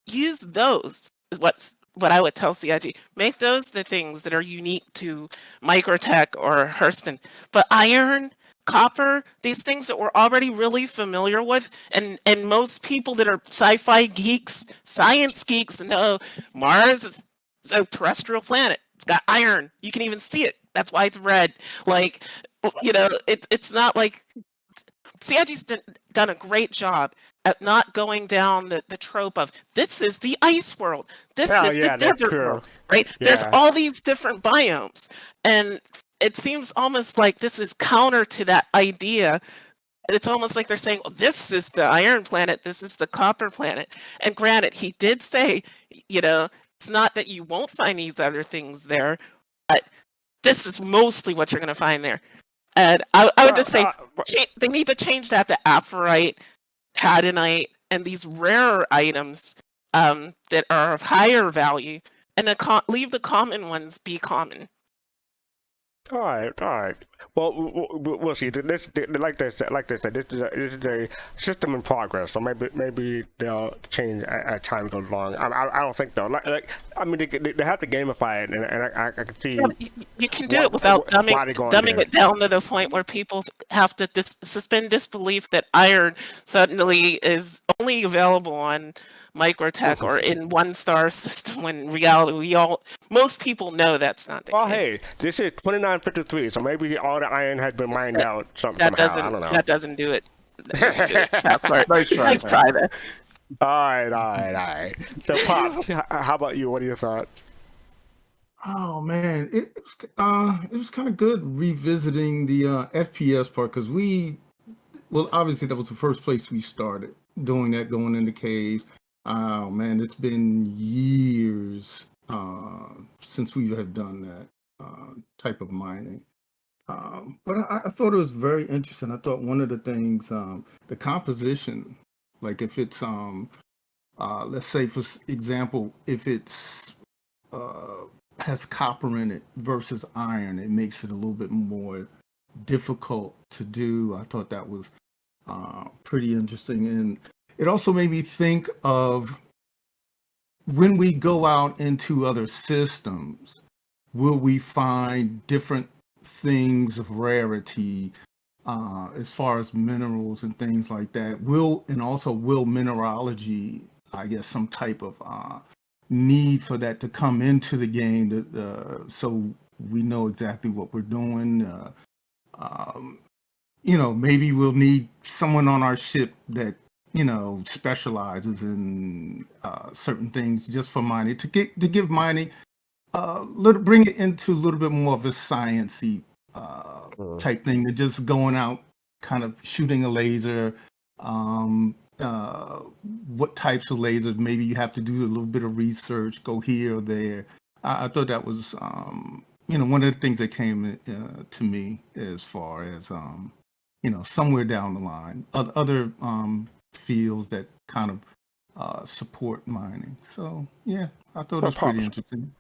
Use those is what I would tell CIG. Make those the things that are unique to Microtech or Hurston. But iron, copper, these things that we're already really familiar with, and most people that are sci-fi geeks, science geeks know Mars is a terrestrial planet. It's got iron. You can even see it. That's why it's red. Like, it's not like CIG's done a great job at not going down the trope of this is the ice world, this is the desert world, right? Yeah. There's all these different biomes, and it seems almost like this is counter to that idea. It's almost like they're saying, well, this is the iron planet, this is the copper planet. And granted, he did say, it's not that you won't find these other things there, but this is mostly what you're going to find there. And I would just say they need to change that to aphrite, hadonite, and these rarer items that are of higher value, and then leave the common ones be common. All right. Well, we'll see. This, like they said, this is a system in progress. So maybe they'll change as time goes along. I don't think though. They have to gamify it, and I can see. You can do it without dumbing it down to the point where people have to suspend disbelief that iron suddenly is only available on Microtech or in one star system, when in reality most people know that's not the case. Well, hey, this is 2953, so maybe all the iron has been mined out somehow. I don't know. That doesn't do it. Nice try there. All right. So, Pop, how about you? What are your thoughts? Oh man, it was kind of good revisiting the FPS part, because obviously that was the first place we started doing that, going into caves. Oh man, it's been years since we have done that type of mining. But I thought it was very interesting. I thought one of the things, the composition, like if it's, let's say for example, if it's has copper in it versus iron, it makes it a little bit more difficult to do. I thought that was pretty interesting. And it also made me think of when we go out into other systems, will we find different things of rarity as far as minerals and things like that? Will mineralogy, I guess, some type of need for that to come into the game so we know exactly what we're doing? Maybe we'll need someone on our ship that specializes in certain things just for mining, to give mining bring it into a little bit more of a sciencey type thing, than just going out kind of shooting a laser. What types of lasers? Maybe you have to do a little bit of research, go here or there. I thought that was one of the things that came to me as far as somewhere down the line, other fields that kind of support mining. So yeah, I thought it was pretty interesting.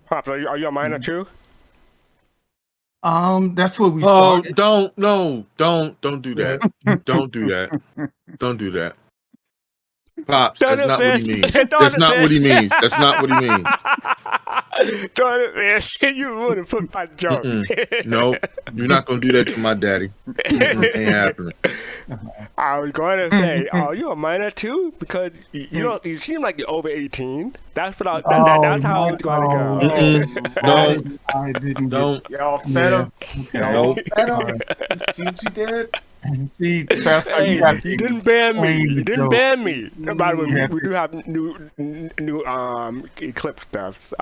Pops, are you a miner too? That's what we started. Don't do that. Don't do that. Don't do that. Pops, that's not what he means. That's not what he means. That's not what he means. Man, you ruined put my joke. No, you're not gonna do that to my daddy. Ain't happening. I was going to say, are you a minor too? Because you don't. You seem like you're over 18. That's what that's how I was going to go. I didn't. Don't. Y'all fed him. Nope. See what you did? See, you didn't ban me. You didn't ban me. By the way, we do have new Eclipse stuff.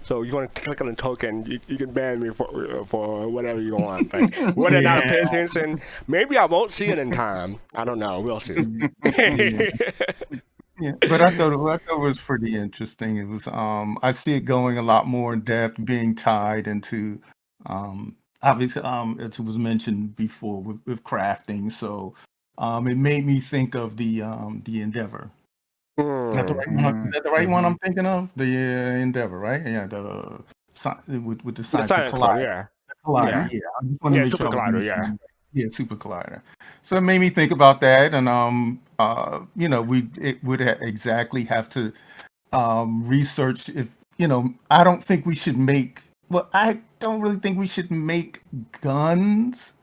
So you want to click on the token, you can ban me for whatever you want. Like, whether or not I pay attention, maybe I won't see it in time. I don't know. We'll see. Yeah, but I thought it was pretty interesting. It was I see it going a lot more in depth, being tied into obviously as it was mentioned before with crafting. So it made me think of the Endeavor. Is that the right one? Is that the right one I'm thinking of? The Endeavor, right? Yeah, with the science collider. Yeah. Collider, yeah. I just want to make Super sure Collider, yeah. Yeah, Super Collider. So it made me think about that, and it would exactly have to research if I don't think we should make. Well, I don't really think we should make guns,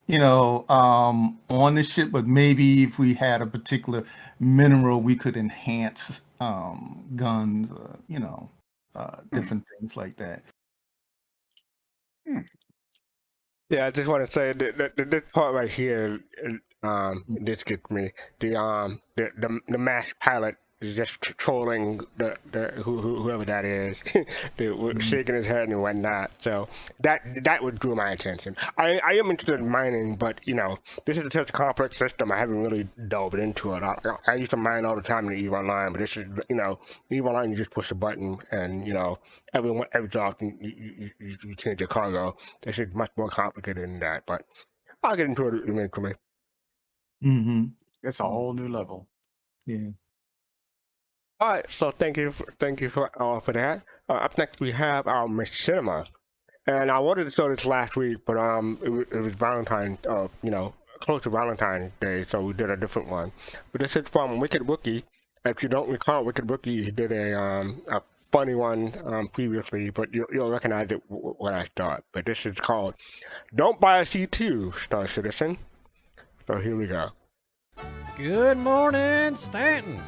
on the ship. But maybe if we had a particular mineral, we could enhance guns. Different things like that. Yeah, I just want to say that this part right here, this gets me. The mass pilot is just trolling whoever that is, shaking his head and whatnot. So that would draw my attention. I am interested in mining, but this is such a complex system. I haven't really delved into it. I used to mine all the time in EVE Online, but this is EVE Online. You just push a button, and every so often you change your cargo. This is much more complicated than that, but I'll get into it eventually. Mm-hmm. It's a whole new level. Yeah. All right, so thank you for that. Up next we have our Machinima, and I wanted to show this last week, but it was Valentine's, close to Valentine's Day, so we did a different one. But this is from WickedWookie. If you don't recall, WickedWookie did a funny one previously, but you'll recognize it when I start. But this is called "Don't Buy a C2, Star Citizen." So here we go. Good morning, Stanton.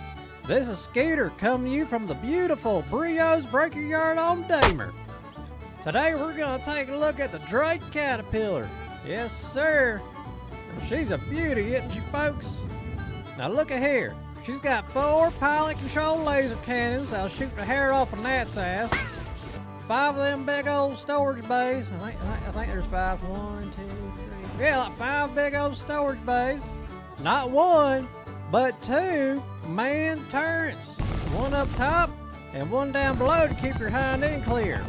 This is Skeeter coming to you from the beautiful Brio's Breaker Yard on Damer. Today we're going to take a look at the Drake Caterpillar. Yes, sir. She's a beauty, isn't she, folks? Now look at here. She's got 4 pilot control laser cannons that'll shoot the hair off a gnat's ass. 5 of them big old storage bays. I think there's 5. 1, 2, 3. Yeah, like 5 big old storage bays. Not 1, but 2 man turrets. 1 up top and 1 down below to keep your hind end clear.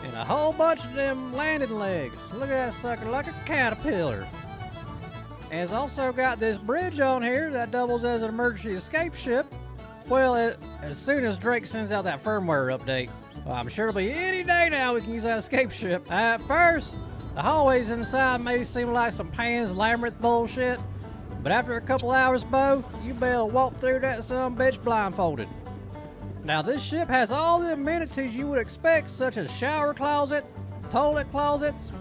And a whole bunch of them landing legs. Look at that sucker, like a caterpillar. And it's also got this bridge on here that doubles as an emergency escape ship. Well, as soon as Drake sends out that firmware update, I'm sure it'll be any day now we can use that escape ship. At first, the hallways inside may seem like some Pan's Labyrinth bullshit, but after a couple hours, Bo, you be able to walk through that sumbitch blindfolded. Now, this ship has all the amenities you would expect, such as shower closet, toilet closets,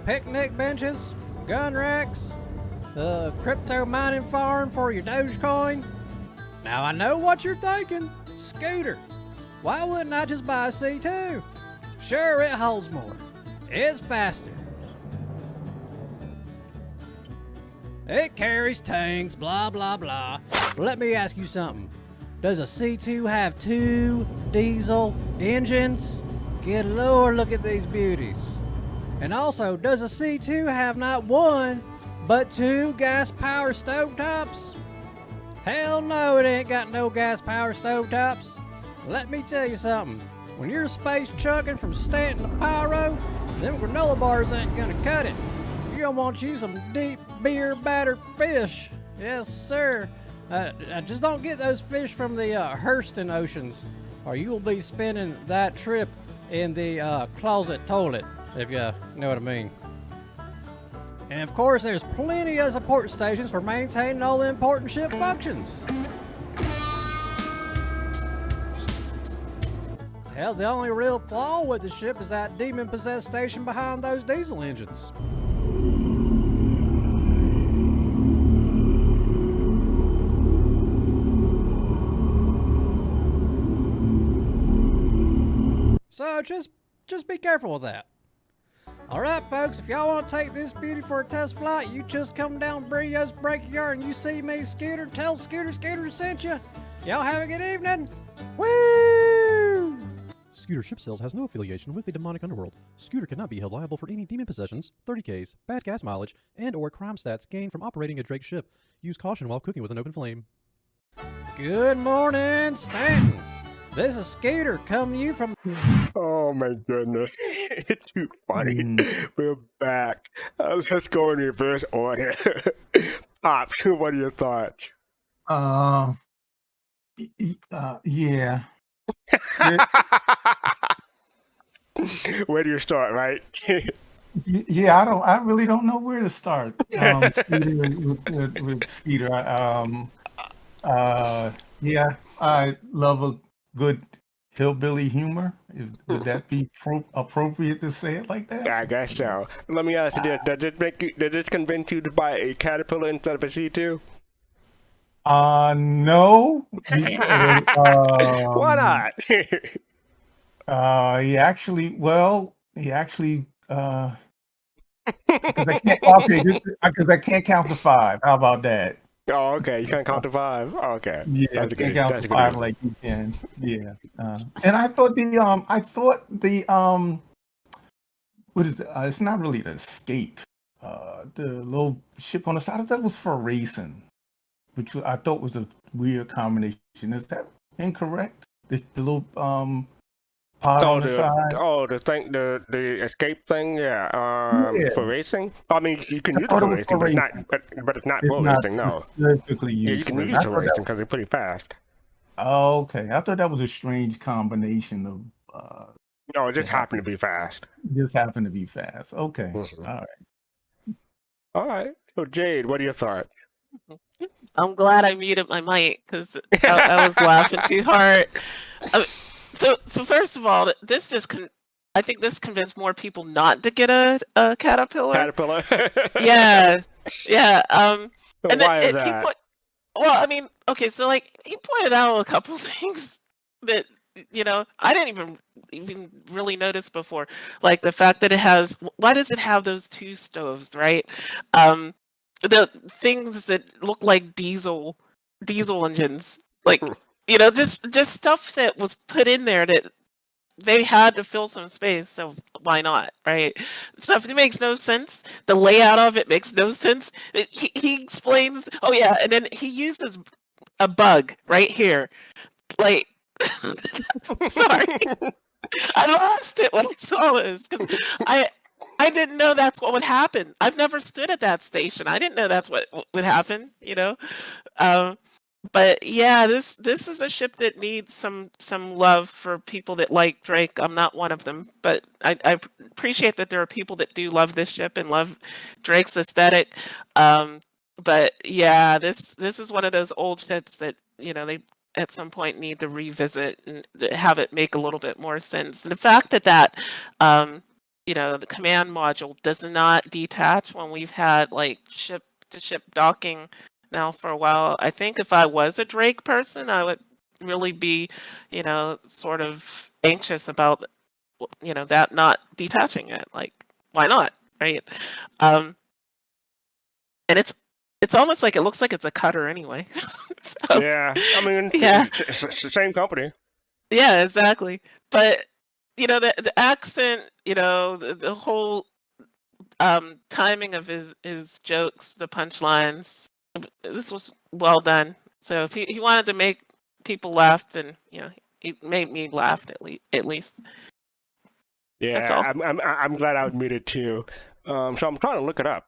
picnic benches, gun racks, crypto mining farm for your Dogecoin. Now, I know what you're thinking. Scooter, why wouldn't I just buy a C2? Sure, it holds more. It's faster. It carries tanks, blah, blah, blah. But let me ask you something. Does a C2 have 2 diesel engines? Get a lower look at these beauties. And also, does a C2 have not 1, but 2 gas-powered stovetops? Hell no, it ain't got no gas-powered stovetops. Let me tell you something. When you're space chugging from Stanton to Pyro, them granola bars ain't gonna cut it. You're gonna want you some deep beer battered fish. Yes, sir. Just don't get those fish from the Hurston Oceans, or you will be spending that trip in the closet toilet, if you know what I mean. And of course, there's plenty of support stations for maintaining all the important ship functions. Hell, the only real flaw with the ship is that demon-possessed station behind those diesel engines. So just be careful with that. Alright folks, if y'all want to take this beauty for a test flight, you just come down Brio's Breaking Yard and you see me, Scooter, tell Scooter sent you. Y'all have a good evening. Woo! Scooter Ship Sales has no affiliation with the demonic underworld. Scooter cannot be held liable for any demon possessions, 30Ks, bad gas mileage, and or crime stats gained from operating a Drake ship. Use caution while cooking with an open flame. Good morning, Stanton. This is Scooter coming to you from... Oh my goodness. It's too funny. We're back. Let's go in reverse order. Pops, what are your thoughts? Yeah. Where do you start, right? Yeah, I really don't know where to start. With Skeeter. Yeah, I love a good hillbilly humor. Would that be appropriate to say it like that? I guess so. Let me ask you this: Did this convince you to buy a Caterpillar instead of a C2? No. Why not? He actually, because I can't count to 5. How about that? Oh, okay. You can't count to 5. Oh, okay. Yeah, that's I can't count to 5 like you can. Yeah. And I thought what is it? It's not really the escape. The little ship on the side of that was for racing, which I thought was a weird combination. Is that incorrect? The little pod on the side. Oh, the thing, the escape thing. Yeah. For racing. I mean, you can use it for racing, but it's not for racing. No. Specifically Yeah, used you can for use it for racing because it's pretty fast. Oh, okay. I thought that was a strange combination of. No, it just happened to be fast. Just happened to be fast. Okay. Mm-hmm. All right. All right. So Jade, what are your thoughts? I'm glad I muted my mic because I was laughing too hard. So first of all, this just I think this convinced more people not to get a Caterpillar. Yeah. And why is that? Well, I mean, okay, so like he pointed out a couple things that I didn't even really notice before, like the fact that why does it have those 2 stoves, right? The things that look like diesel engines, like just stuff that was put in there that they had to fill some space, so why not, right? Stuff that makes no sense. The layout of it makes no sense. He explains, oh yeah, and then he uses a bug right here, like. Sorry, I lost it when I saw this because I didn't know that's what would happen. I've never stood at that station. I didn't know that's what would happen. But yeah, this is a ship that needs some love for people that like Drake. I'm not one of them, but I appreciate that there are people that do love this ship and love Drake's aesthetic. But yeah, this is one of those old ships that they at some point need to revisit and have it make a little bit more sense. And the fact that the command module does not detach when we've had like ship to ship docking now for a while. I think if I was a Drake person, I would really be, sort of anxious about, that not detaching it. Like, why not, right? And it's almost like it looks like it's a cutter anyway. So, yeah, I mean, yeah, it's the same company. Yeah, exactly. But the accent, the whole timing of his jokes, the punchlines, this was well done. So if he wanted to make people laugh, then he made me laugh at least. Yeah, That's all. I'm glad I was muted too. So I'm trying to look it up.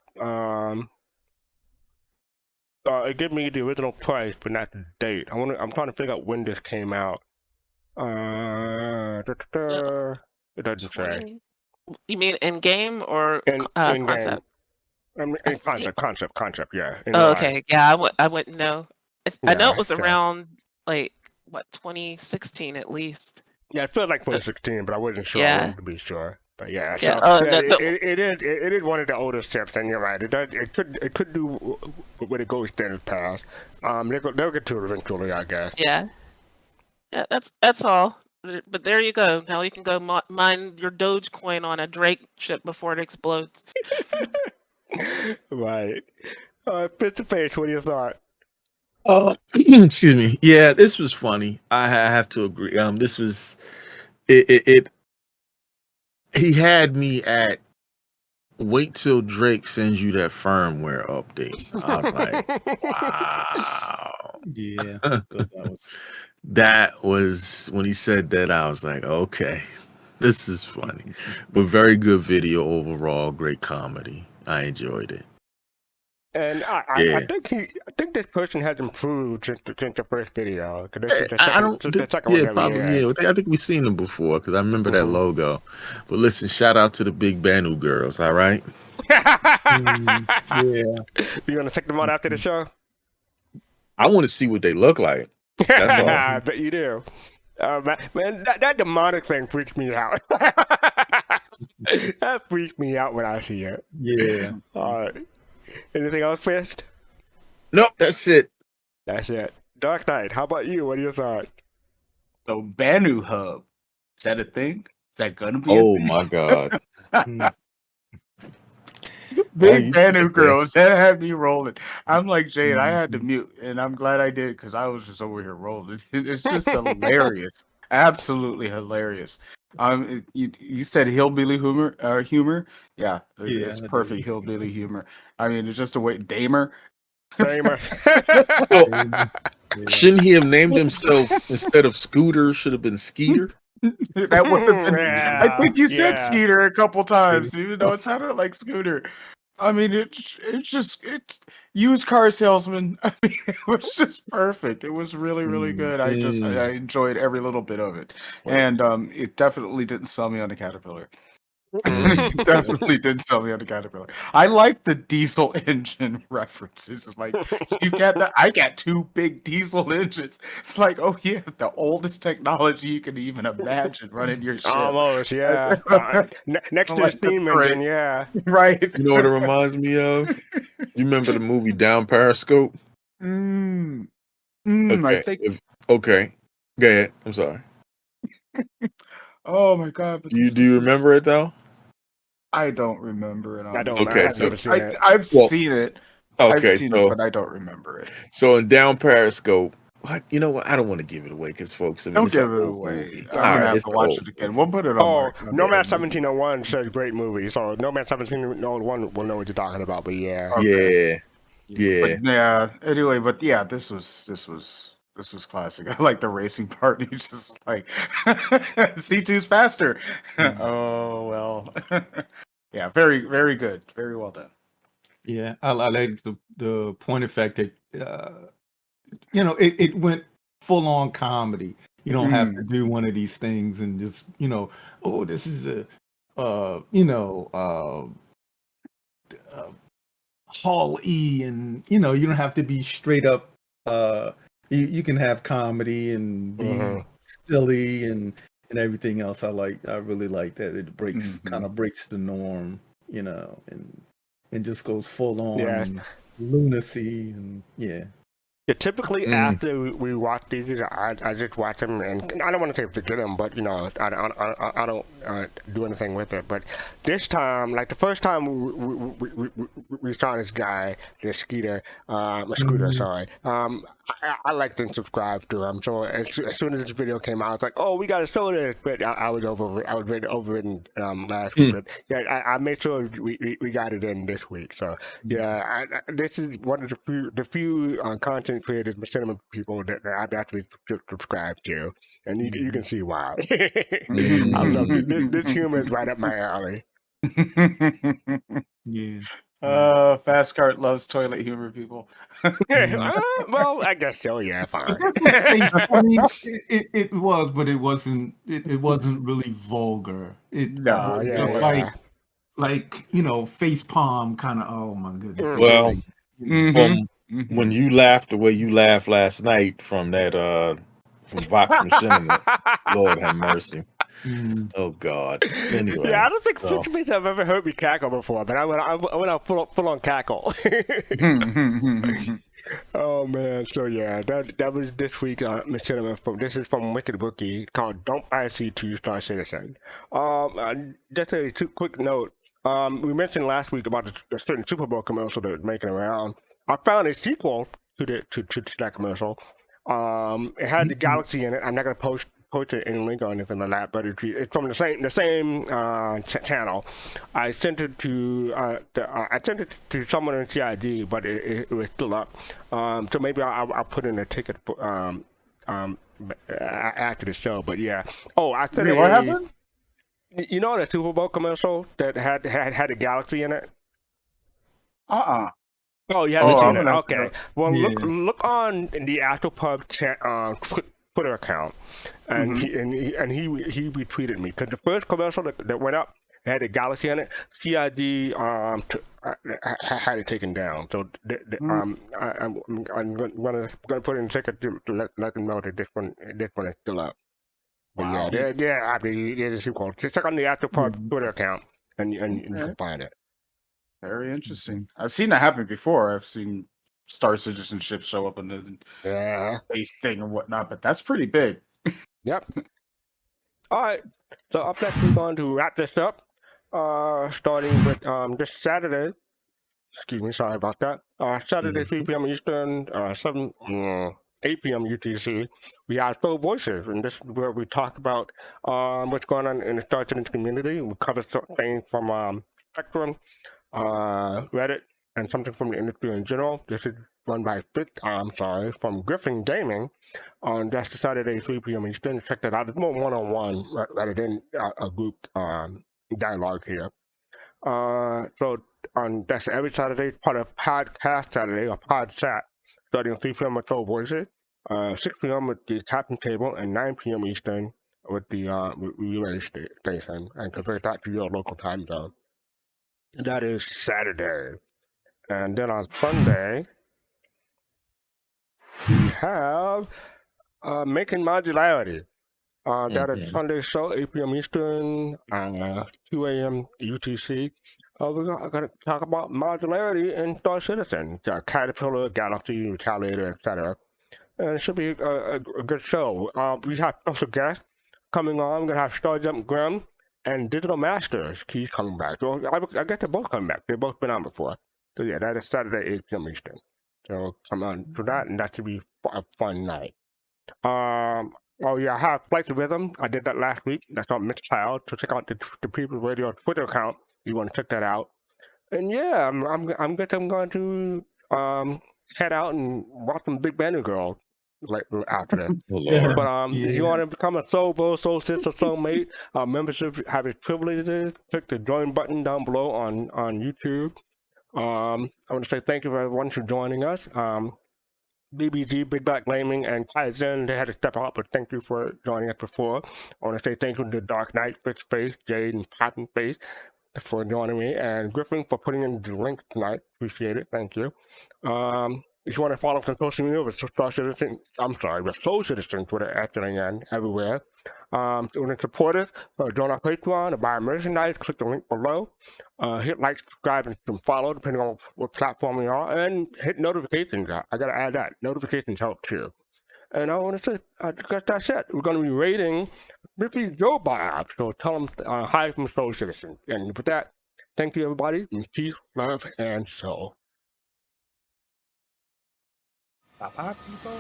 It gave me the original price, but not the date. I'm trying to figure out when this came out. It doesn't say. You mean in game or in concept? Game. I mean, concept. Yeah. Oh, okay. Yeah, I wouldn't know. I know it was Yeah. around like 2016 at least. Yeah, it feels like 2016, but I wasn't sure. I wanted to be sure. But yeah, so it is one of the older ships, and you're right. It could do what it goes standard pass. They'll get to it eventually, I guess. Yeah, that's all. But there you go. Now you can go mine your Dogecoin on a Drake ship before it explodes. Right. Face to face. What do you thought? Excuse me. Yeah, this was funny. I have to agree. This was it. He had me at wait till Drake sends you that firmware update. I was like, wow. Yeah. That was when he said that. I was like, okay, this is funny, but very good video overall. Great comedy. I enjoyed it. And I think this person has improved since the first video. I think we've seen them before because I remember that logo. But listen, shout out to the Big Banu girls. All right. Yeah. You gonna check them out after the show? I want to see what they look like. That's all. I bet you do. Man, that demonic thing freaks me out. That freaks me out when I see it. Yeah. All right. Anything else, Fist? Nope, that's it. That's it. Dark Knight, how about you? What do you thought? So Banu Hub, is that a thing? Is that gonna be? Oh my God! Big Banu girls, that had me rolling. I'm like Jade, I had to mute, and I'm glad I did because I was just over here rolling. It's just hilarious, absolutely hilarious. You said hillbilly humor. Yeah, it's perfect hillbilly humor. I mean, it's just a way. Damer. Shouldn't he have named himself instead of Scooter? Should have been Skeeter. That would have been. I think you said Skeeter a couple times, even though it sounded like Scooter. I mean, it's used car salesman. I mean, it was just perfect. It was really, really good. I enjoyed every little bit of it, and it definitely didn't sell me on the Caterpillar. It definitely didn't sell me on the Caterpillar. I like the diesel engine references. It's like you get that. I got two big diesel engines. It's like, oh yeah, the oldest technology you can even imagine running your ship. Almost, yeah. Next to the steam engine, yeah. Right. You know what it reminds me of? You remember the movie Down Periscope? Okay. I think. Okay. Go ahead. I'm sorry. Oh my God! Do you remember it though? I don't remember it. I don't. Okay, I've never seen it. I've seen it. Okay, I've seen it, but I don't remember it. So in Down Periscope, you know what? I don't want to give it away because folks. Don't give it away. I'm gonna have to watch it again. We'll put it on. No Man 1701 says great movie. So No Man 1701 will know what you're talking about. But yeah. Okay. Yeah. But, yeah. Anyway, but yeah, this was classic. I like the racing part. He's just like C2's faster. Oh well. Yeah, very, very good. Very well done. Yeah, I like the point of fact that it went full on comedy. You don't have to do one of these things and just this is Hall E, and you don't have to be straight up. You can have comedy and be silly and everything else. I really like that. It kind of breaks the norm, and just goes full on lunacy and yeah. Yeah, typically after we watch these, I just watch them, and I don't want to say forget them, but I don't do anything with it. But this time, like the first time we saw this guy, this Scooter, sorry. I liked and subscribed to him. So as soon as this video came out, it's like, oh, we got to show this. But I was overwritten last week. But yeah, I made sure we got it in this week. So yeah, this is one of the few content creators, Machinima people that I've actually subscribed to, and you can see why. I love it. This humor is right up my alley. Yeah. Fastcart loves toilet humor, people. Well, I guess so. Yeah, fine. I mean, it was, but it wasn't. It wasn't really vulgar. Like face palm kind of. Oh my goodness. Well, when you laughed the way you laughed last night from that from Vox Machinima. Lord have mercy. Oh God. Anyway. Yeah, I don't think French beats have ever heard me cackle before, but I went out full on cackle. Oh man, so yeah, that was this week. Machinima this is from WickedWookie called "Don't Buy a C2 Star Citizen." Just a quick note. We mentioned last week about the certain Super Bowl commercial that was making around. I found a sequel to that commercial. It had the Galaxy in it. I'm not gonna post any link or anything like that, but it's from the same channel. I sent it to someone in CID, but it was still up. So maybe I'll put in a ticket for, after the show. But yeah. Oh, I said what happened? You know the Super Bowl commercial that had a Galaxy in it? Oh, you haven't seen it? Okay. Well, look on the AstroPub Twitter account, and he retweeted me because the first commercial that went up had a Galaxy in it. CID had it taken down. So I'm gonna put in a ticket to let them know that this one is still up. But Wow. there's a sequel. Just check on the AstroPub Twitter account, and you can find it. Very interesting. I've seen that happen before. I've seen Star Citizen ships show up in the space thing and whatnot, but that's pretty big. Yep. All right. So up next, we're going to wrap this up. Starting with this Saturday. Excuse me, sorry about that. Saturday, 3 p.m. Eastern, 8 p.m. UTC. We have Soul Voices, and this is where we talk about what's going on in the Star Citizen community. We cover things from Spectrum, Reddit, and something from the industry in general. This is run by from Griffin Gaming on that's Saturday, 3 p.m. Eastern. Check that out. It's more one-on-one rather than a group dialogue here. So that's every Saturday, part of Podcast Saturday or Pod Chat, starting at 3 p.m. with Soul Voices, 6 p.m. with the Captain Table, and 9 p.m. Eastern with the relay station, and convert that to your local time zone. That is Saturday. And then on Sunday, we have Making Modularity. That is Sunday show, 8 p.m. Eastern, 2 a.m. UTC. We're going to talk about modularity in Star Citizen, Caterpillar, Galaxy, Retaliator, etc. And it should be a good show. We have special guests coming on. We're going to have Starjump Grim and Digital Masters. He's coming back. So I guess they're both coming back. They've both been on before. So yeah, that is Saturday, 8 p.m. Eastern. So come on to that, and that should be a fun night. Oh yeah, I have Flight to Rhythm. I did that last week. That's on Mixcloud. So check out the People's Radio Twitter account. You want to check that out. And yeah, I'm going to head out and watch some Big Banner Girl after that. But if you want to become a soul bro, soul sister, soulmate, membership have its privileges. Click the join button down below on YouTube. I want to say thank you for everyone for joining us. BBG, Big Black Gaming, and Kaizen, they had to step up, but thank you for joining us before. I want to say thank you to Dark Knight, Fix Face, Jade, and Patent Face for joining me, and Griffin for putting in the link tonight. Appreciate it. Thank you. If you want to follow us on social media, with Soul Citizen, Twitter, @ everywhere. If you want to support us, join our Patreon or buy merchandise, click the link below. Hit like, subscribe, and follow, depending on what platform you are, and hit notifications. I got to add that. Notifications help too. And I want to say, that's it. We're going to be rating Biffy Joe Bob, so tell them hi from Soul Citizen. And with that, thank you, everybody, and peace, love, and soul. Bye-bye, people.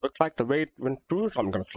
Looks like the raid went through, so I'm going to close.